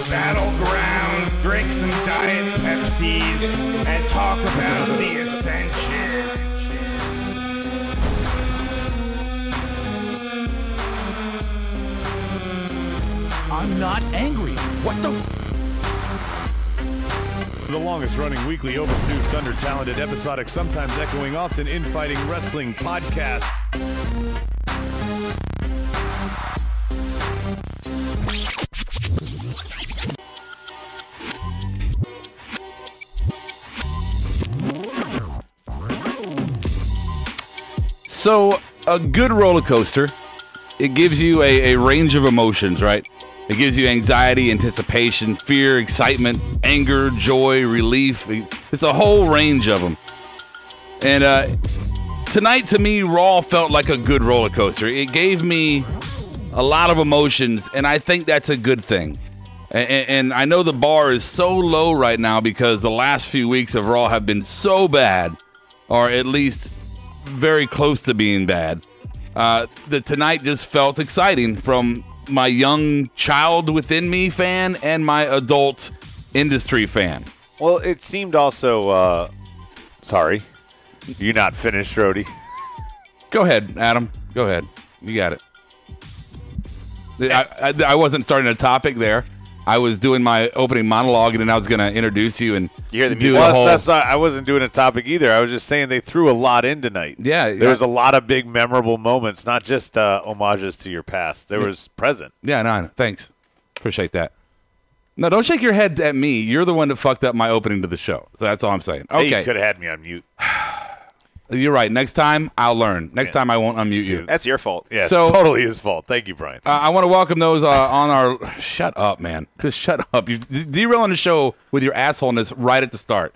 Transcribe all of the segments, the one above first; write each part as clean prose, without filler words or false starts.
battlegrounds, drink some Diet Pepsis, and talk about the Ascension. I'm not angry. What the? The longest-running weekly overproduced, under-talented, episodic, sometimes echoing, often infighting wrestling podcast. So, a good roller coaster, it gives you a range of emotions, right? It gives you anxiety, anticipation, fear, excitement, anger, joy, relief. It's a whole range of them. And tonight, to me, Raw felt like a good roller coaster. It gave me a lot of emotions, and I think that's a good thing. And I know the bar is so low right now because the last few weeks of Raw have been so bad, or at least very close to being bad, that tonight just felt exciting from my young child within me fan and my adult industry fan. Well, it seemed also, sorry, you not finished, Rody? Go ahead, Adam. Go ahead. You got it. I wasn't starting a topic there. I was doing my opening monologue, and then I was going to introduce you and you hear the music. Well, that's not, I wasn't doing a topic either. I was just saying they threw a lot in tonight. Yeah. There was a lot of big, memorable moments, not just homages to your past. There was present. Yeah, no, thanks. Appreciate that. No, don't shake your head at me. You're the one that fucked up my opening to the show. So that's all I'm saying. Okay. Hey, you could have had me on mute. You're right. Next time, I'll learn. Next time, I won't unmute you. That's your fault. Yeah, so, it's totally his fault. Thank you, Bryan. I want to welcome those on our... Shut up, man. Just shut up. You're derailing the show with your assholeness right at the start.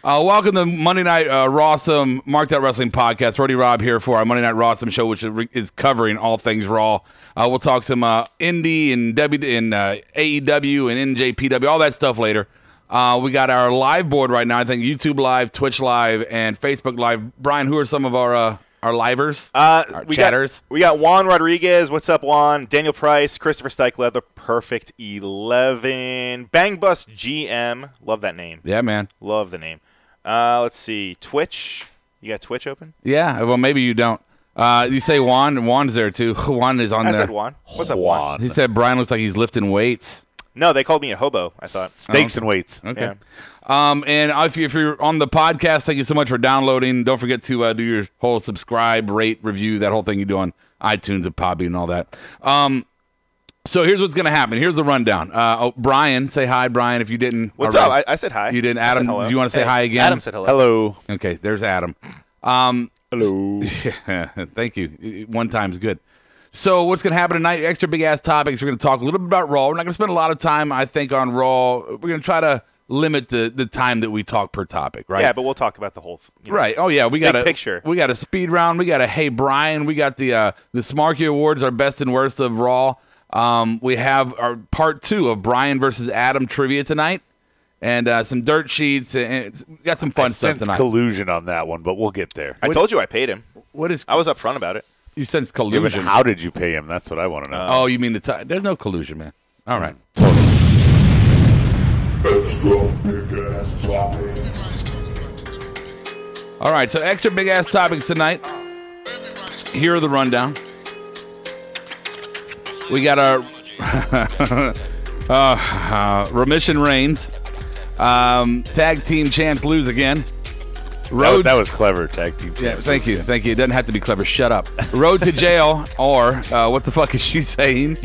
Welcome to Monday Night Rawsome Markedoutwrestling podcast. Rody Rob here for our Monday Night Rawsome show, which is covering all things Raw. We'll talk some indie and AEW and NJPW, all that stuff later. We got our live board right now. I think YouTube Live, Twitch Live, and Facebook Live. Bryan, who are some of our livers? Our chatters? We got Juan Rodriguez. What's up, Juan? Daniel Price, Christopher Steichler, the Perfect 11, Bang Bus GM. Love that name. Yeah, man. Love the name. Let's see. Twitch. You got Twitch open? Yeah. Well, maybe you don't. You say Juan. Juan's there too. Juan is on there. I said Juan. What's up, Juan? He said Bryan looks like he's lifting weights. No, they called me a hobo, I thought. Steaks and weights. Okay. Yeah. And if you're on the podcast, thank you so much for downloading. Don't forget to do your whole subscribe, rate, review, that whole thing you do on iTunes and Podbean and all that. So here's what's going to happen. Here's the rundown. Bryan, say hi, Bryan, if you didn't. What's up? I said hi. You didn't. Adam, do you want to say hi again? Adam said hello. Hello. Okay, there's Adam. Hello. Thank you. One time's good. So what's going to happen tonight? Extra big-ass topics. We're going to talk a little bit about Raw. We're not going to spend a lot of time, I think, on Raw. We're going to try to limit the time that we talk per topic, right? Yeah, but we'll talk about the whole right. Oh, yeah. We got big picture. We got a speed round. We got a Hey, Bryan. We got the Smarky Awards, our best and worst of Raw. We have our part 2 of Bryan versus Adam trivia tonight. And some dirt sheets. And got some fun stuff tonight. Collusion on that one, but we'll get there. I told you I paid him. I was upfront about it. You sense collusion. Yeah, how did you pay him? That's what I want to know. Oh, you mean the time? There's no collusion, man. All right. Totally. Extra big-ass topics. All right, so extra big-ass topics tonight. Here are the rundown. We got our Remission Reigns. Tag team champs lose again. That was clever, tag team champs. Yeah, thank you. Thank you. It doesn't have to be clever. Shut up. Road to jail, or what the fuck is she saying?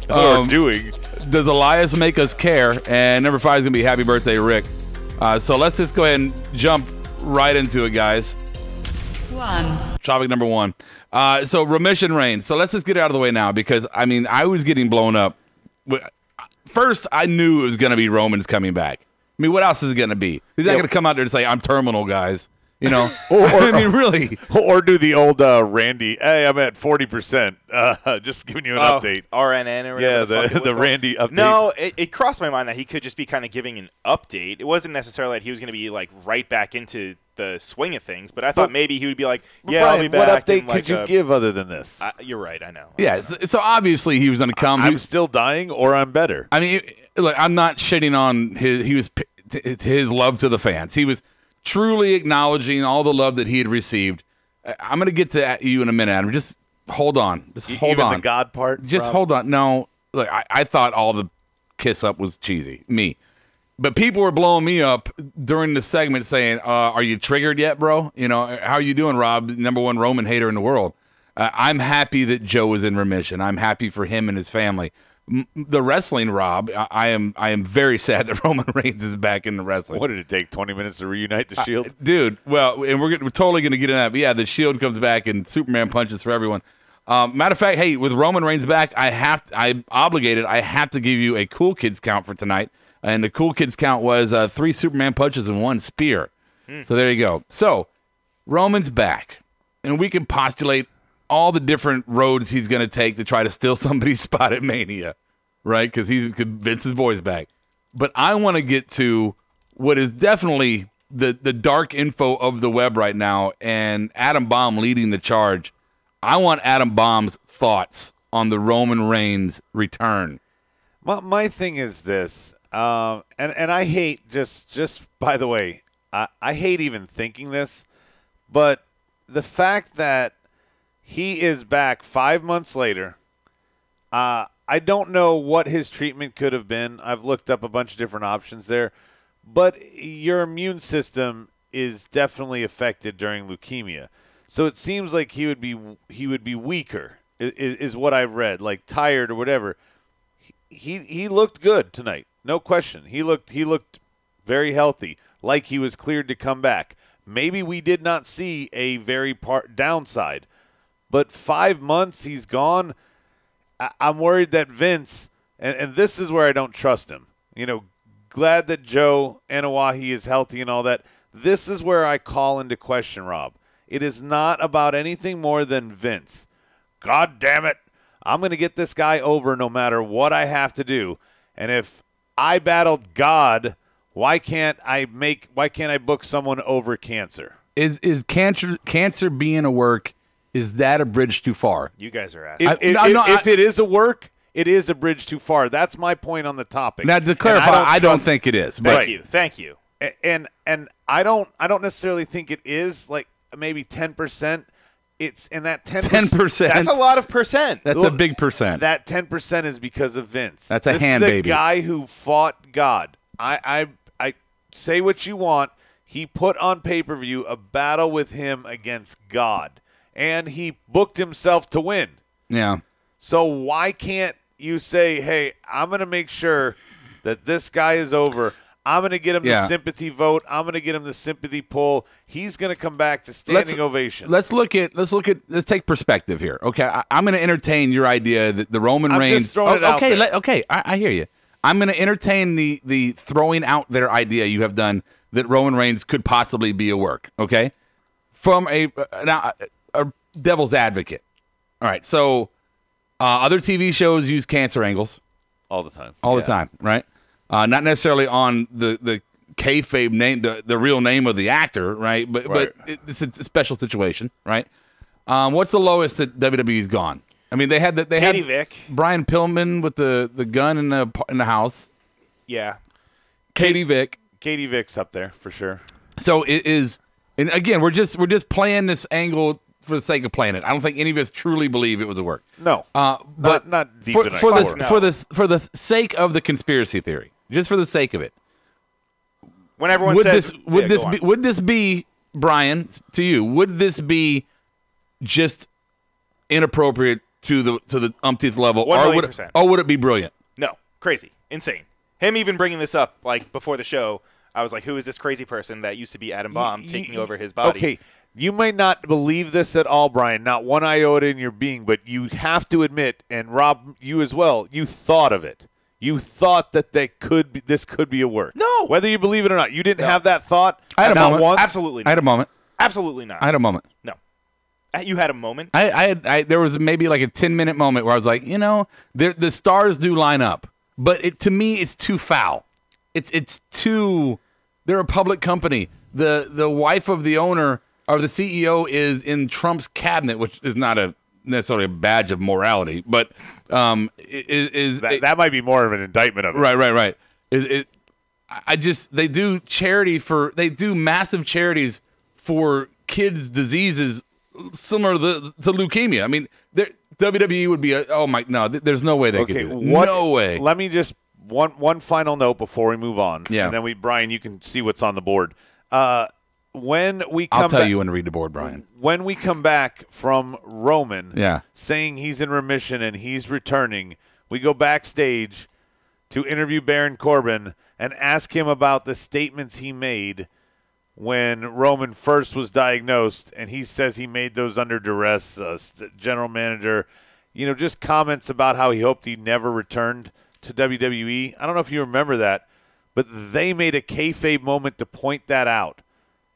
Or doing. Does Elias make us care? And number 5 is going to be Happy Birthday, Rick. So let's just go ahead and jump right into it, guys. Topic number 1. So Remission Reigns. So let's just get it out of the way now because, I mean, I was getting blown up. First, I knew it was going to be Roman's coming back. I mean, what else is it going to be? He's not going to come out there and say, I'm terminal, guys. You know, I mean, really. Or do the old Randy, hey, I'm at 40%. Just giving you an update. RNN or whatever the Randy update. No, it crossed my mind that he could just be kind of giving an update. It wasn't necessarily that he was going to be like right back into the swing of things, but I thought maybe he would be like, yeah, Brian, I'll be back. What update could you give other than this? You're right, I know. Yeah, so obviously he was going to come. I'm still dying or I'm better. I mean, look, I'm not shitting on his love to the fans. He was truly acknowledging all the love that he had received. I'm going to get to you in a minute, Adam. Just hold on. Just hold on. Even the God part? Just Rob? hold on. No, look, I thought all the kiss up was cheesy. Me. But people were blowing me up during the segment saying, are you triggered yet, bro? You know, how are you doing, Rob? #1 Roman hater in the world. I'm happy that Joe is in remission. I'm happy for him and his family. The wrestling, Rob, I am very sad that Roman Reigns is back in the wrestling. What did it take, 20 minutes to reunite the Shield? Dude, well, and we're totally going to get in that. But yeah, the Shield comes back and Superman punches for everyone. Matter of fact, hey, with Roman Reigns back, I'm obligated. I have to give you a Cool Kids count for tonight. And the Cool Kids count was 3 Superman punches and 1 spear. So there you go. So Roman's back. And we can postulate all the different roads he's going to take to try to steal somebody's spot at Mania, right? Because Vince's boy's back. But I want to get to what is definitely the dark info of the web right now, and A-Baum leading the charge. I want A-Baum's thoughts on the Roman Reigns return. My thing is this, and I hate, just by the way, I hate even thinking this, but the fact that he is back 5 months later. I don't know what his treatment could have been. I've looked up a bunch of different options there. But your immune system is definitely affected during leukemia. So it seems like he would be weaker, is what I've read, like tired or whatever. He looked good tonight. No question. He looked very healthy, like he was cleared to come back. Maybe we did not see a very downside. But 5 months he's gone. I'm worried that Vince, and this is where I don't trust him. You know, glad that Joe Anawahi is healthy and all that. This is where I call into question, Rob. It is not about anything more than Vince. God damn it. I'm going to get this guy over no matter what I have to do. And if I battled God, why can't I book someone over cancer? Is cancer being a work? Is that a bridge too far? You guys are asking. If it is a work, it is a bridge too far. That's my point on the topic. Now, to clarify, I don't think it is. Thank you. And I don't necessarily think it is, like maybe 10%. It's in that 10%. That's a lot of percent. That's a big percent. That 10% is because of Vince. That's a hand This baby. is a guy who fought God. I say what you want. He put on pay-per-view a battle with him against God. And he booked himself to win. Yeah. So why can't you say, hey, I'm going to make sure that this guy is over. I'm going to get him the sympathy vote. I'm going to get him the sympathy poll. He's going to come back to standing ovations. Let's take perspective here. Okay, I'm going to entertain your idea that the Roman Reigns. I'm just throwing it out there. Okay, I hear you. I'm going to entertain the throwing out there idea you have done that Roman Reigns could possibly be a work. Okay, from a devil's advocate. All right, so other TV shows use cancer angles all the time. All the time, right? Not necessarily on the kayfabe name, the real name of the actor, right? But it's a special situation, right? What's the lowest that WWE's gone? I mean, they had Vick. Brian Pillman with the gun in the house. Yeah, Katie Vick. Katie Vick's up there for sure. So it is, and again, we're just playing this angle for the sake of playing it. I don't think any of us truly believe it was a work. No, but not deep for the sake of the conspiracy theory, just for the sake of it. When everyone says, would this be Brian to you? Would this be just inappropriate to the umpteenth level, or would it be brilliant? No, crazy, insane. Him even bringing this up like before the show, I was like, who is this crazy person that used to be A-Baum taking over his body? Okay. You might not believe this at all, Brian, not one iota in your being, but you have to admit, and Rob, you as well, you thought of it. You thought that this could be a work. No. Whether you believe it or not. You didn't have that thought? I had a moment. Absolutely not. I had a moment. Absolutely not. I had a moment. No. You had a moment? There was maybe like a 10-minute moment where I was like, the stars do line up, but to me, it's too foul. It's too. They're a public company. The wife of the owner or the CEO is in Trump's cabinet, which is not necessarily a badge of morality, but that might be more of an indictment of it. Right. They do massive charities for kids' diseases similar to leukemia. I mean, WWE would be there's no way they could do it. No way. Let me just one final note before we move on. Yeah. And then Brian, you can see what's on the board. When we come I'll tell you when to read the board, Brian. When we come back from Roman saying he's in remission and he's returning, we go backstage to interview Baron Corbin and ask him about the statements he made when Roman first was diagnosed, and he says he made those under duress. General manager, just comments about how he hoped he never returned to WWE. I don't know if you remember that, but they made a kayfabe moment to point that out,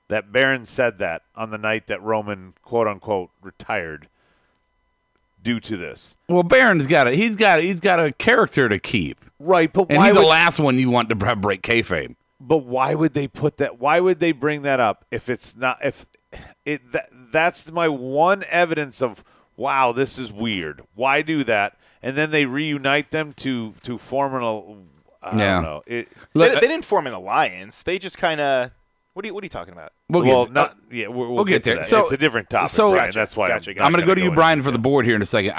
that Baron said that on the night that Roman, quote-unquote, retired due to this. Well, Baron's got a character to keap. Right, but and he's the last one you want to break kayfabe. But why would they put that? Why would they bring that up if it's not? That's my one evidence of wow, this is weird. Why do that? And then they reunite them to form I don't know. They didn't form an alliance. They just kind of. What are you talking about? We'll get there. So, it's a different topic. So Brian. That's why gotcha. I'm going to go to you, Brian, for the board here in a second.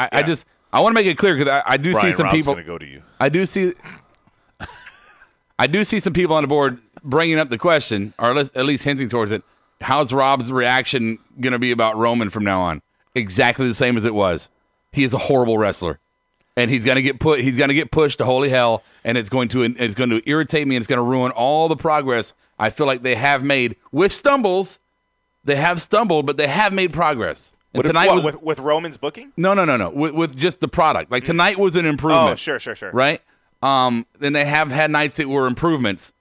I want to make it clear because I do Brian, see some Rob's people. Going to go to you. I do see some people on the board bringing up the question, or at least hinting towards it. How's Rob's reaction going to be about Roman from now on? Exactly the same as it was. He is a horrible wrestler, and he's going to get put. He's going to get pushed to holy hell, and it's going to irritate me, and it's going to ruin all the progress I feel like they have made with stumbles. They have stumbled, but they have made progress. And with Roman's booking? No. With just the product. Like tonight was an improvement. Oh, sure. Right? Then they have had nights that were improvements,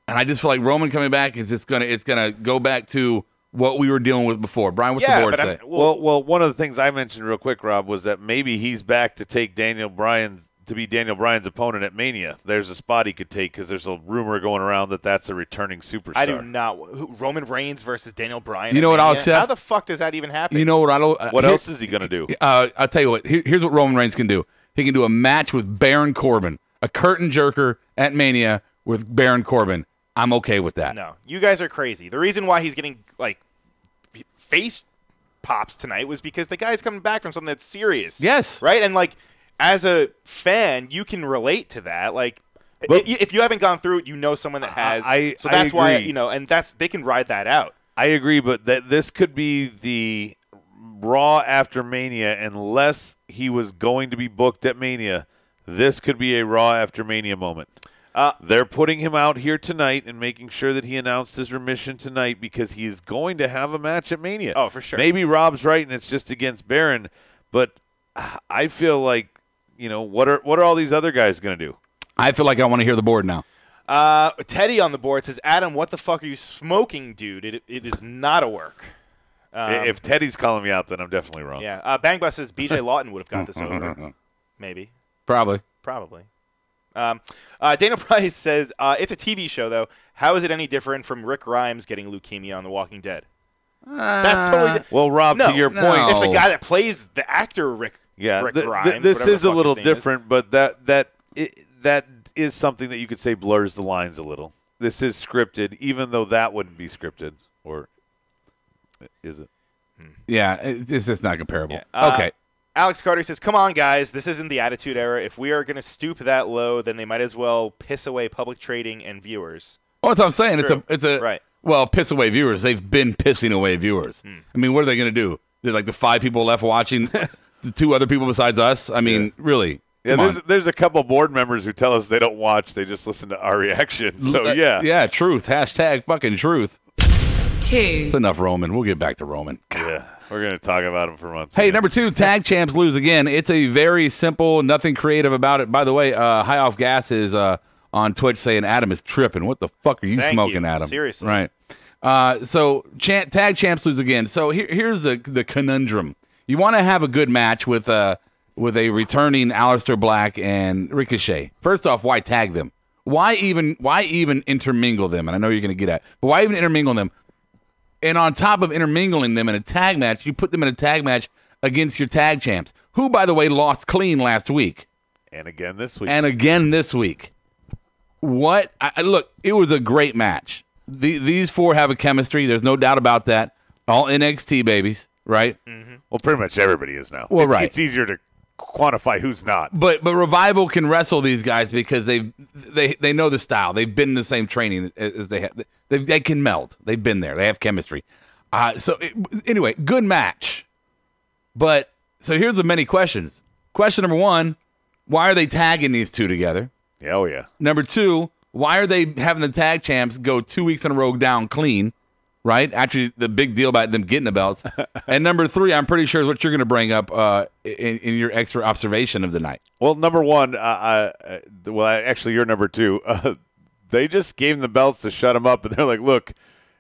and I just feel like Roman coming back is just gonna go back to what we were dealing with before. Brian, what's the board say? Well, one of the things I mentioned real quick, Rob, was that maybe he's back to take Daniel Bryan's opponent at Mania. There's a spot he could take because there's a rumor going around that that's a returning superstar. I do not. Roman Reigns versus Daniel Bryan. You know what I'll accept? How the fuck does that even happen? You know what I don't. What else is he gonna do? I'll tell you what. Here's what Roman Reigns can do. He can do a match with Baron Corbin, a curtain jerker at Mania with Baron Corbin. I'm okay with that. No, you guys are crazy. The reason why he's getting face pops tonight was because the guy's coming back from something that's serious. Yes. Right? And as a fan, you can relate to that. If you haven't gone through it, you know someone that has. So that's why, and they can ride that out. I agree, but this could be the Raw after Mania unless he was going to be booked at Mania. This could be a Raw after Mania moment. They're putting him out here tonight and making sure that he announced his remission tonight because he is going to have a match at Mania. Oh, for sure. Maybe Rob's right and it's just against Baron, but I feel like, what are all these other guys going to do? I feel like I want to hear the board now. Teddy on the board says, Adam, what the fuck are you smoking, dude? It is not a work. If Teddy's calling me out, then I'm definitely wrong. Yeah. Bang Bus says BJ Lawton would have got this over. Maybe. Probably. Dana Price says, it's a TV show, though. How is it any different from Rick Grimes getting leukemia on The Walking Dead? That's totally well, Rob, to your point. It's the guy that plays the actor Rick Grimes. This is a little different, but that is something that you could say blurs the lines a little. This is scripted, even though that wouldn't be scripted. Or is it? Yeah, it's just not comparable. Yeah. Okay. Alex Carter says, come on, guys. This isn't the Attitude Era. If we are going to stoop that low, then they might as well piss away public trading and viewers. Well, that's what I'm saying. True. It's a right. Well, piss away viewers. They've been pissing away viewers. I mean, what are they going to do? They're like the 5 people left watching, the 2 other people besides us? I mean, really. Yeah, there's a couple board members who tell us they don't watch. They just listen to our reaction. So, yeah. Yeah, truth. Hashtag fucking truth. 2. It's enough Roman. We'll get back to Roman. God. Yeah, we're going to talk about him for months. Hey, number 2, tag champs lose again. It's a very simple, nothing creative about it. By the way, High Off Gas is on Twitch saying Adam is tripping. What the fuck are you Thank smoking, you. Adam? Seriously. Right. So tag champs lose again. So here's the conundrum. You want to have a good match with a returning Aleister Black and Ricochet. First off, why tag them? Why even intermingle them? And I know you're going to get at, but why even intermingle them? And on top of intermingling them in a tag match, you put them in a tag match against your tag champs, who, by the way, lost clean last week. And again this week. What? Look, it was a great match. These four have a chemistry. There's no doubt about that. All NXT babies, right? Mm-hmm. Well, pretty much everybody is now. Well, right. It's easier to quantify who's not. But Revival can wrestle these guys because they know the style. They've been in the same training as they have. They can meld. They've been there. They have chemistry. Anyway, good match. But so here's the many questions. Question number one: why are they tagging these two together? Oh yeah. Number two: why are they having the tag champs go 2 weeks in a row down clean? Right? Actually, the big deal about them getting the belts. And number three, I'm pretty sure is what you're going to bring up in your extra observation of the night. Well, number one, actually, you're number two. They just gave them the belts to shut them up, and they're like, look,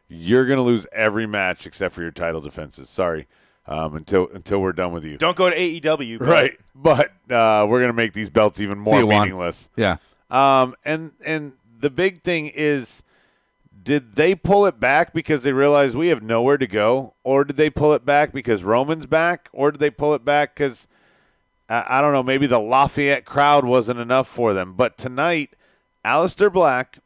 you're going to lose every match except for your title defenses. Sorry, until we're done with you. Don't go to AEW. Right, but we're going to make these belts even more meaningless. Yeah. And the big thing is, did they pull it back because they realized we have nowhere to go? Or did they pull it back because Roman's back? Or did they pull it back because, I don't know, maybe the Lafayette crowd wasn't enough for them? But tonight, Aleister Black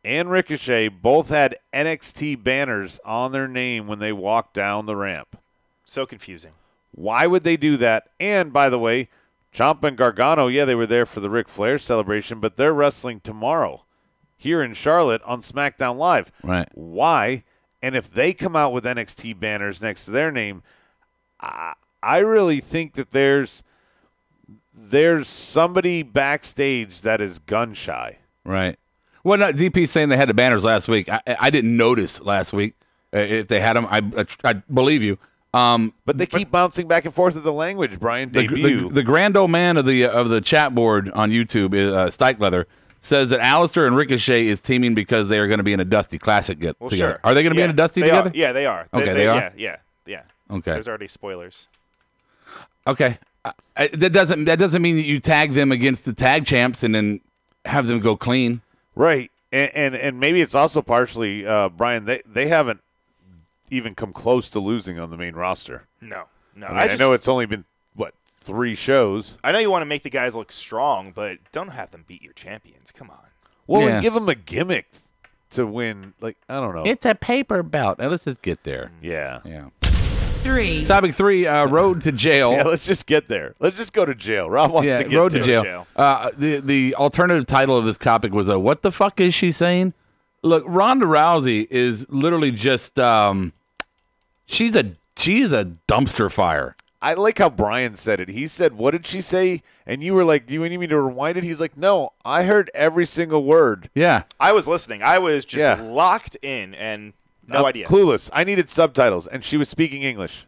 and Ricochet both had NXT banners on their name when they walked down the ramp. So confusing. Why would they do that? And, by the way, Ciampa and Gargano, yeah, they were there for the Ric Flair celebration, but they're wrestling tomorrow here in Charlotte on SmackDown Live. Right. Why? And if they come out with NXT banners next to their name, I really think that there's somebody backstage that is gun shy. Right. Well, no, DP saying they had the banners last week. I didn't notice last week if they had them. I believe you. But they keep bouncing back and forth with the language, Brian. Debut. The grand old man of the chat board on YouTube, Stykeleather, says that Aleister and Ricochet is teaming because they are going to be in a Dusty Classic together. Sure. Are they going to be in a Dusty together? Yeah, they are. Okay, they are? Yeah. Okay. There's already spoilers. Okay. That doesn't mean that you tag them against the tag champs and then have them go clean. Right. And maybe it's also partially, Brian, they haven't even come close to losing on the main roster. No. I know it's only been, 3 shows. I know you want to make the guys look strong, but don't have them beat your champions. Come on. Well, and give them a gimmick to win. I don't know. It's a paper belt. Now, let's just get there. Yeah. 3. Topic 3, road to jail. Yeah, let's just get there. Let's just go to jail. Rob wants to get road to jail. The alternative title of this topic was what the fuck is she saying? Look, Ronda Rousey is literally just she's a dumpster fire. I like how Brian said it. He said, what did she say? And you were like, do you need me to rewind it? He's like, no, I heard every single word. Yeah. I was listening. I was just locked in and no idea. Clueless. I needed subtitles, and she was speaking English.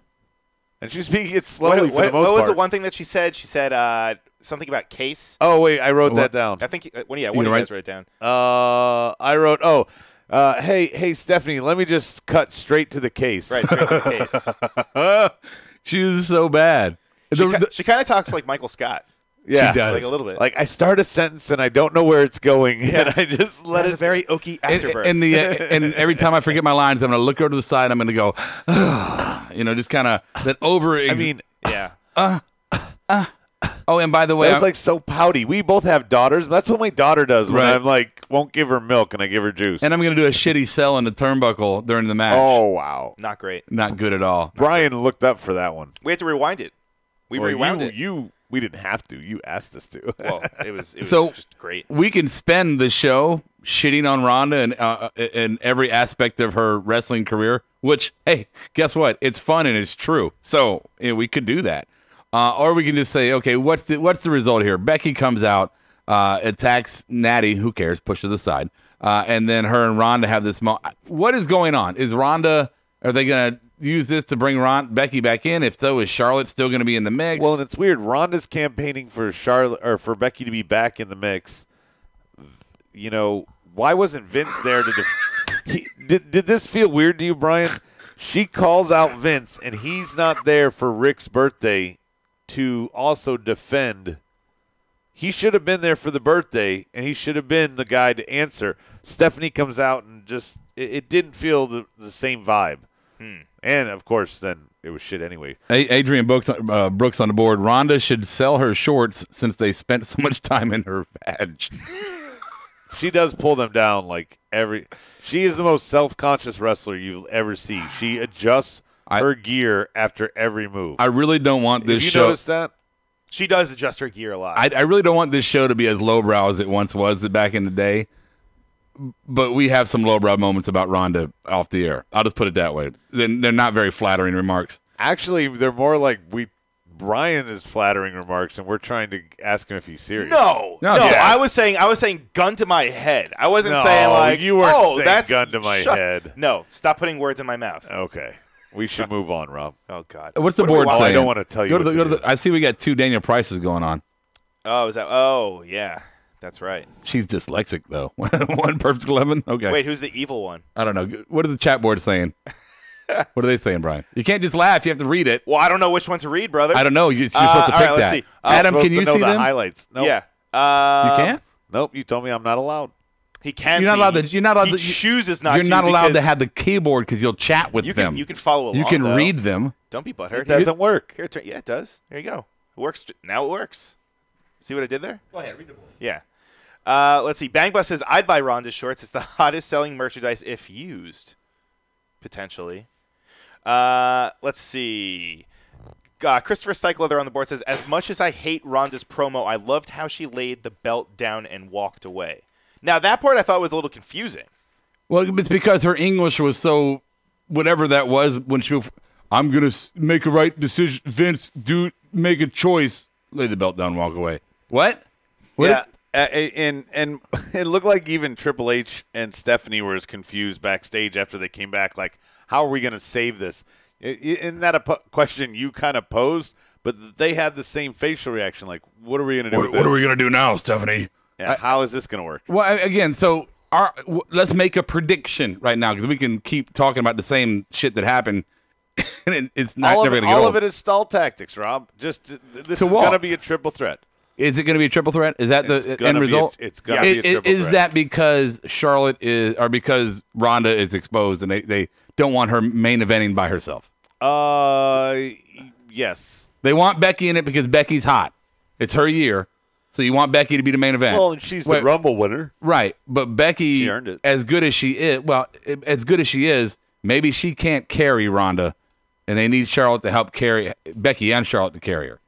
And she was speaking it slowly for the most part. What was the one thing that she said? She said something about case. Oh, wait, I wrote that down. I think one of you guys wrote it down. I wrote, hey, Stephanie, let me just cut straight to the case. Right, straight to the case. She was so bad. She kind of talks like Michael Scott. Yeah, she does. Like a little bit. Like I start a sentence and I don't know where it's going, and I just let it. A very oaky afterbirth. And every time I forget my lines, I'm going to look over to the side. I'm going to go, just kind of that over. I mean, yeah. Oh, and by the way, that's like so pouty. We both have daughters. That's what my daughter does when I'm like, won't give her milk and I give her juice. And I'm going to do a shitty sell in the turnbuckle during the match. Oh, wow. Not great. Not good at all. Brian looked up for that one. We had to rewind it. We rewound it. We didn't have to. You asked us to. Well, it was so just great. We can spend the show shitting on Ronda and every aspect of her wrestling career, which, hey, guess what? It's fun and it's true. So we could do that. Or we can just say, okay, what's the result here? Becky comes out, attacks Natty, who cares, pushes aside, and then her and Ronda have this what is going on? Is Ronda, are they going to use this to bring Becky back in? If so, is Charlotte still going to be in the mix? Well, and it's weird. Ronda's campaigning for Charlotte or for Becky to be back in the mix. Why wasn't Vince there to Did this feel weird to you, Brian? She calls out Vince, and he's not there for Ric's birthday to also defend. He should have been there for the birthday, and he should have been the guy to answer. Stephanie comes out and just it didn't feel the same vibe. And, of course, then it was shit anyway. Adrian Brooks on the board. Ronda should sell her shorts since they spent so much time in her badge. She does pull them down like every – she is the most self-conscious wrestler you'll ever see. She adjusts her gear after every move. I really don't want this show – Have you noticed that? She does adjust her gear a lot. I really don't want this show to be as lowbrow as it once was back in the day. But we have some lowbrow moments about Ronda off the air. I'll just put it that way. They're not very flattering remarks. Actually, they're more like Brian is flattering remarks, and we're trying to ask him if he's serious. No. Yes. I was saying gun to my head. I wasn't saying like you weren't saying that's gun to my head. No, stop putting words in my mouth. Okay, we should move on, Rob. Oh God, what's the board saying? I don't want to tell you. I see we got 2 Daniel Prices going on. Oh, is that? Oh, yeah, that's right. She's dyslexic though. 1 perfect 11. Okay. Wait, who's the evil one? I don't know. What is the chat board saying? What are they saying, Brian? You can't just laugh. You have to read it. Well, I don't know which one to read, brother. I don't know. You're supposed to pick let's that. see. Adam, can you see the them? highlights? Nope. Yeah. You can't. Nope. You told me I'm not allowed. He can. You're not allowed to. You're not allowed. He chooses not. You're not allowed to have the keyboard because you'll chat with them. You can follow along. You can though. read them. Don't be butthurt. It doesn't work. Here, yeah, it does. There you go. It works. Now it works. See what I did there? Go ahead, read the board. Yeah. Let's see. Bang Bus says, I'd buy Ronda's shorts. It's the hottest selling merchandise if used. Potentially. Let's see. Christopher Steichleather on the board says, as much as I hate Ronda's promo, I loved how she laid the belt down and walked away. Now, that part I thought was a little confusing. Well, it's because her English was so whatever that was when she I'm going to make a right decision. Vince, make a choice. Lay the belt down, walk away. What? Yeah. And it looked like even Triple H and Stephanie were as confused backstage after they came back. Like, how are we going to save this? Isn't that a question you kind of posed? But they had the same facial reaction. Like, what are we going to do with this? What are we going to do now, Stephanie? Yeah, how is this going to work? Well, again, so let's make a prediction right now because we can keep talking about the same shit that happened. And it's not never going to get old. All of it is stall tactics, Rob. This is going to be a triple threat. Is it going to be a triple threat? Is that the end result? It's going to be a triple threat. Is that because Charlotte is, or because Ronda is exposed and they don't want her main eventing by herself? Yes. They want Becky in it because Becky's hot. It's her year, so you want Becky to be the main event. Well, and she's the Rumble winner, right? But Becky, she earned it. As good as she is, maybe she can't carry Ronda, and they need Charlotte to help carry Becky and Charlotte to carry her.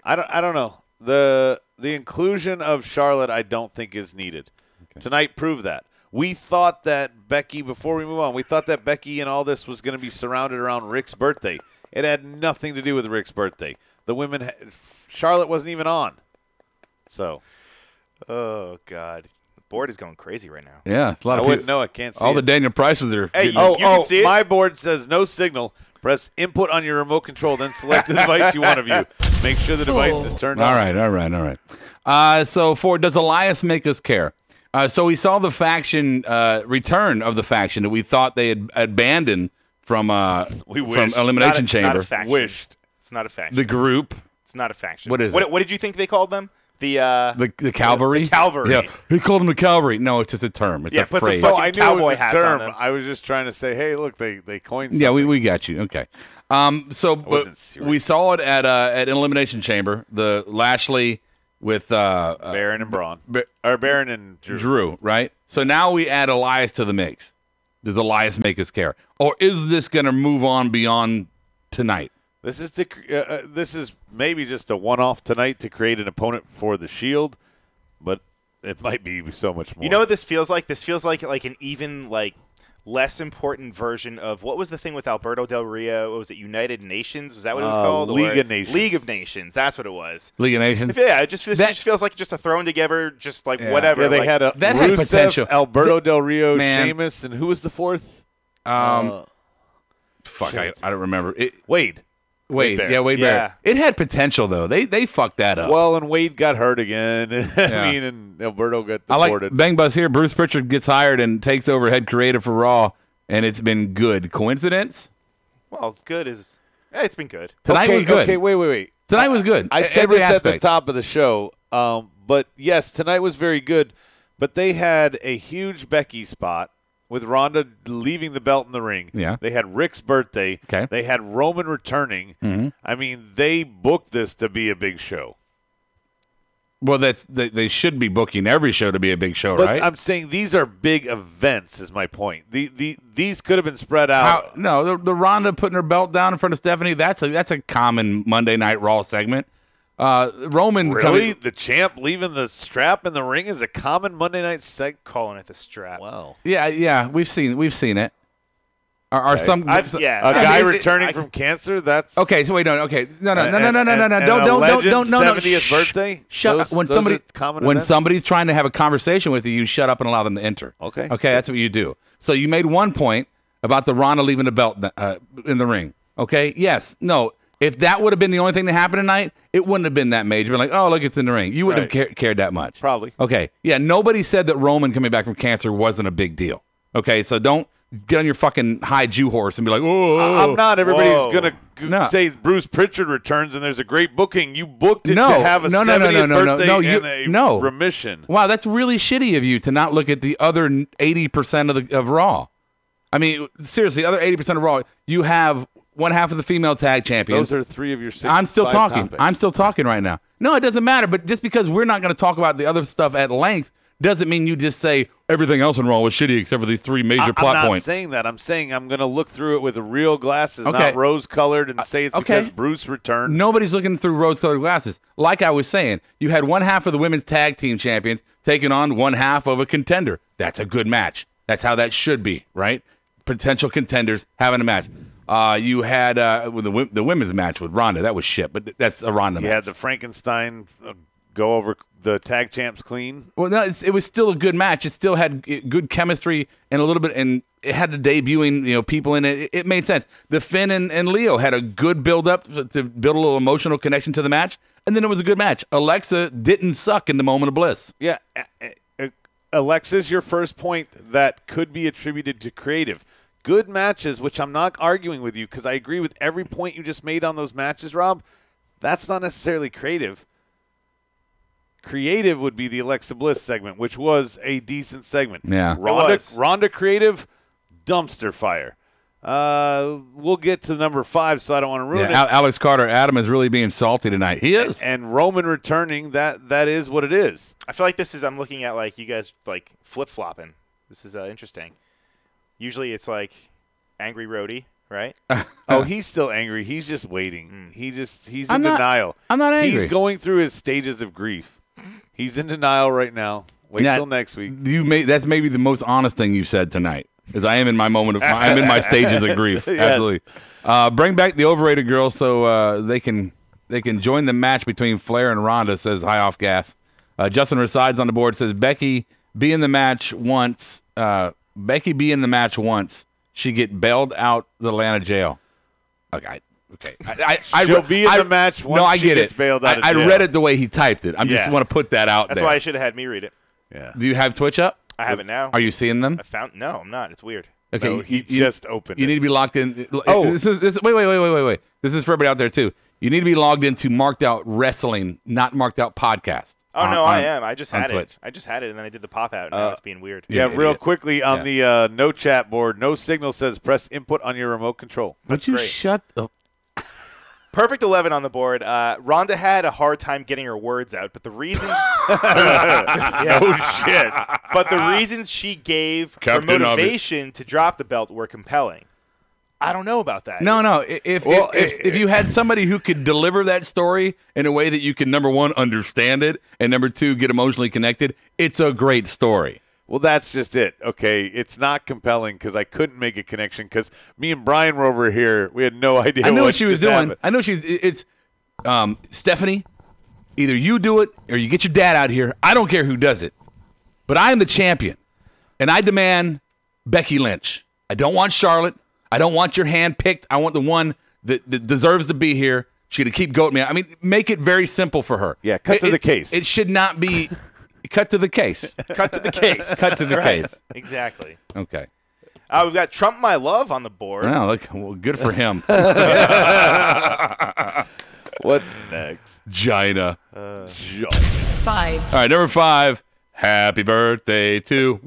I don't know. The inclusion of Charlotte I don't think is needed. Okay. Tonight proved that. We thought that Becky, before we move on, we thought that Becky and all this was going to be surrounded around Ric's birthday. It had nothing to do with Ric's birthday. The women, Charlotte wasn't even on. So. Oh, God. The board is going crazy right now. Yeah. It's a lot of I wouldn't know. I can't see all it. the Daniel Prices are. Hey, you can see it? My board says no signal. Press input on your remote control, then select the device you want to view. Make sure the device is turned on. All right. So does Elias make us care? So we saw the faction return of the faction that we thought they had abandoned from Elimination Chamber. It's not a faction. The group. It's not a faction. What is it? What did you think they called them? The cavalry. The cavalry. Yeah, he called them the cavalry. No, it's just a term. It's a put phrase. some fucking I knew cowboy it was a hats term. on them. I was just trying to say, hey, look, they coined something. Yeah, we got you. Okay. We saw it at Elimination Chamber. The Lashley with Baron and Braun. Or Baron and Drew, right? So now we add Elias to the mix. Does Elias make us care? Or is this going to move on beyond tonight? This is maybe just a one-off tonight to create an opponent for the Shield, but it might be so much more. You know what this feels like? This feels like an even less important version of what was the thing with Alberto Del Rio? What was it, United Nations? Was that what it was called? League of Nations. League of Nations. That's what it was. League of Nations. Yeah, it just feels like just a thrown together, just whatever. Yeah, they had that Rusev, had potential. Alberto Del Rio, Sheamus, and who was the fourth? Fuck, I don't remember. Wade. Wade Barrett. Barrett. Yeah. It had potential though. They fucked that up. Well, and Wade got hurt again. And Alberto got I deported. like Bang Bus here. Bruce Pritchard gets hired and takes over head creative for Raw, and it's been good. Coincidence? Well, good is. It's been good. Tonight was good. Okay, wait. Tonight was good. I said Every this aspect. at the top of the show, but yes, tonight was very good. But they had a huge Becky spot with Ronda leaving the belt in the ring. Yeah. They had Rick's birthday. Okay. They had Roman returning. Mm-hmm. I mean, they booked this to be a big show. Well, they should be booking every show to be a big show, But right? I'm saying these are big events, is my point. These could have been spread out. No, the Ronda putting her belt down in front of Stephanie, that's a common Monday Night Raw segment. Roman Really? The champ leaving the strap in the ring is a common Monday night segment? Calling it the strap. Wow. Yeah, we've seen it. Are some A guy returning from cancer? That's okay? So wait, no. Don't 70th birthday. Shut up. When somebody's trying to have a conversation with you, you shut up and allow them to enter. Okay, that's what you do. So you made one point about the Ronda leaving the belt in the ring. Okay, yes, no. If that would have been the only thing that happened tonight, it wouldn't have been that major. Been like, oh, look, it's in the ring. You wouldn't have cared that much. Probably. Okay. Yeah. Nobody said that Roman coming back from cancer wasn't a big deal. Okay. So don't get on your fucking high Jew horse and be like, oh. I'm not. Everybody's going to say Bruce Pritchard returns and there's a great booking. You booked it to have a 70th birthday and a remission. Wow, that's really shitty of you to not look at the other 80% of Raw. I mean, seriously, other 80% of Raw, you have one half of the female tag champions. Those are 3 of your 6. I'm still talking. Topics. I'm still talking right now. No, it doesn't matter. But just because we're not going to talk about the other stuff at length doesn't mean you just say everything else in Raw was shitty except for these 3 major plot points. I'm points. not saying that. I'm saying I'm going to look through it with real glasses, not rose-colored, and say it's because Bruce returned. Nobody's looking through rose-colored glasses. Like I was saying, you had one half of the women's tag team champions taking on one half of a contender. That's a good match. That's how that should be, right? Potential contenders having a match. You had the women's match with Ronda. That was shit, but that's a Ronda match. You had the Frankenstein go over the tag champs clean. Well, no, it was still a good match. It still had good chemistry and a little bit, and it had the debuting people in it. It made sense. The Finn and Leo had a good build-up to build a little emotional connection to the match, and then it was a good match. Alexa didn't suck in the moment of bliss. Yeah, Alexa's your first point that could be attributed to creative. Good matches, which I'm not arguing with you because I agree with every point you just made on those matches, Rob. That's not necessarily creative. Creative would be the Alexa Bliss segment, which was a decent segment. Yeah. Ronda creative, dumpster fire. We'll get to number 5, so I don't want to ruin it. Alex Carter, Adam is really being salty tonight. He is. And Roman returning, that is what it is. I feel like I'm looking at like you guys like flip-flopping. This is interesting. Usually it's like angry roadie, right? Oh, he's still angry. He's just waiting. He's in not, denial. I'm not angry. He's going through his stages of grief. He's in denial right now. Wait till next week. That's maybe the most honest thing you've said tonight. Because I am in my moment of I'm in my stages of grief. Yes. Absolutely. Bring back the overrated girls so they can join the match between Flair and Ronda, says High Off Gas. Justin Resides on the board says Becky be in the match once. She get bailed out the Atlanta jail. Okay. She'll be in the match once she gets bailed out of jail. I read it the way he typed it. I just want to put that out there. That's why I should have had me read it. Yeah. Do you have Twitch up? I have it now. Are you seeing them? No, I'm not. It's weird. Okay, no, he just opened it. You need to be locked in. Oh. Wait. This is for everybody out there, too. You need to be logged into Marked Out Wrestling, not Marked Out Podcast. I am. I just had Twitch. it. I just had it, and then I did the pop out, and now it's being weird. Yeah, real quickly on the no chat board, no signal says press input on your remote control. Would you shut up? Perfect 11 on the board. Ronda had a hard time getting her words out, but the reasons But the reasons she gave her motivation to drop the belt were compelling. I don't know about that. No. If you had somebody who could deliver that story in a way that you can, number one, understand it, and number two, get emotionally connected, it's a great story. Well, that's just it. Okay, it's not compelling because I couldn't make a connection because me and Bryan were over here. We had no idea. I knew what she was doing. Happened. I know it's Stephanie. Either you do it or you get your dad out here. I don't care who does it, but I am the champion, and I demand Becky Lynch. I don't want Charlotte. I don't want your hand picked. I want the one that deserves to be here. She got to keep goat me. I mean, make it very simple for her. Yeah, cut to the case. It should not be cut to the case. Cut to the case. Cut to the case. Exactly. Okay. We've got Trump My Love on the board. Well, look, well, good for him. What's next? Gina. 5. All right, number 5. Happy birthday to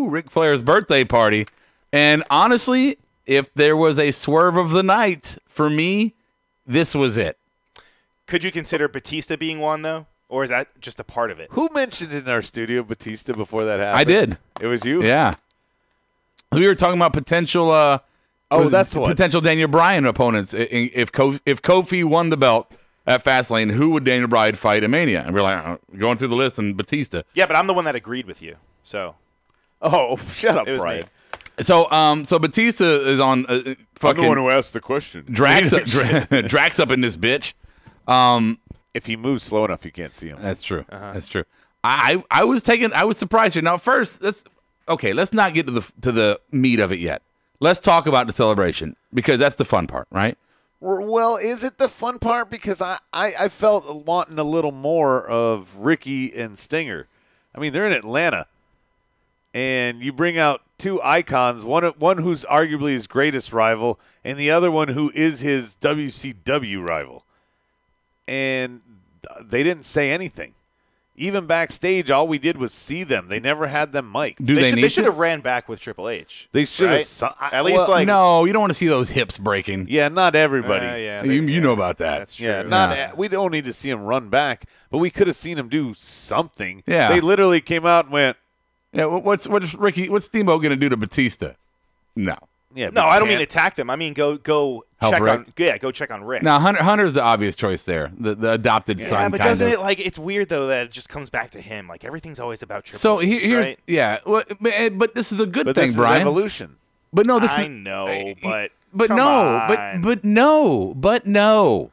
Ric Flair's birthday party. And honestly, if there was a swerve of the night for me, this was it. Could you consider Bautista being one, though? Or is that just a part of it? Who mentioned in our studio Bautista before that happened? I did. It was you? Yeah. We were talking about potential that's what. potential Daniel Bryan opponents. If Kofi won the belt at Fastlane, who would Daniel Bryan fight at Mania? And we're like, going through the list, and Bautista. Yeah, but I'm the one that agreed with you. So. Oh, shut up, It was Brian. me. So Bautista is on I'm fucking the one who asked the question. Drax up in this bitch. If he moves slow enough, you can't see him. That's true. That's true. I was surprised here. Now, first, let's not get to the meat of it yet. Let's talk about the celebration because that's the fun part, right? Well, is it the fun part? Because I felt wanting a little more of Ricky and Stinger. I mean, they're in Atlanta, and you bring out two icons, one who's arguably his greatest rival, and the other one who is his WCW rival. And they didn't say anything. Even backstage, all we did was see them. They never had them mic'd. They should have ran back with Triple H. They should right? have. At least, like. No, you don't want to see those hips breaking. Yeah, not everybody. You know about that. That's true. Yeah, we don't need to see him run back, but we could have seen him do something. Yeah. They literally came out and went, Yeah, what's Steamboat going to do to Batista? No. yeah. No, I don't mean attack them. I mean go Help check Rick? on. Yeah, go check on Rick. Now, Hunter's the obvious choice there, the adopted Yeah, son. but kind doesn't of. it like it's weird though that it just comes back to him? Like everything's always about Triple So H, here's right? yeah, well, but this is a good But thing, this Brian. is evolution. But no, this I is know, but come come on. but no.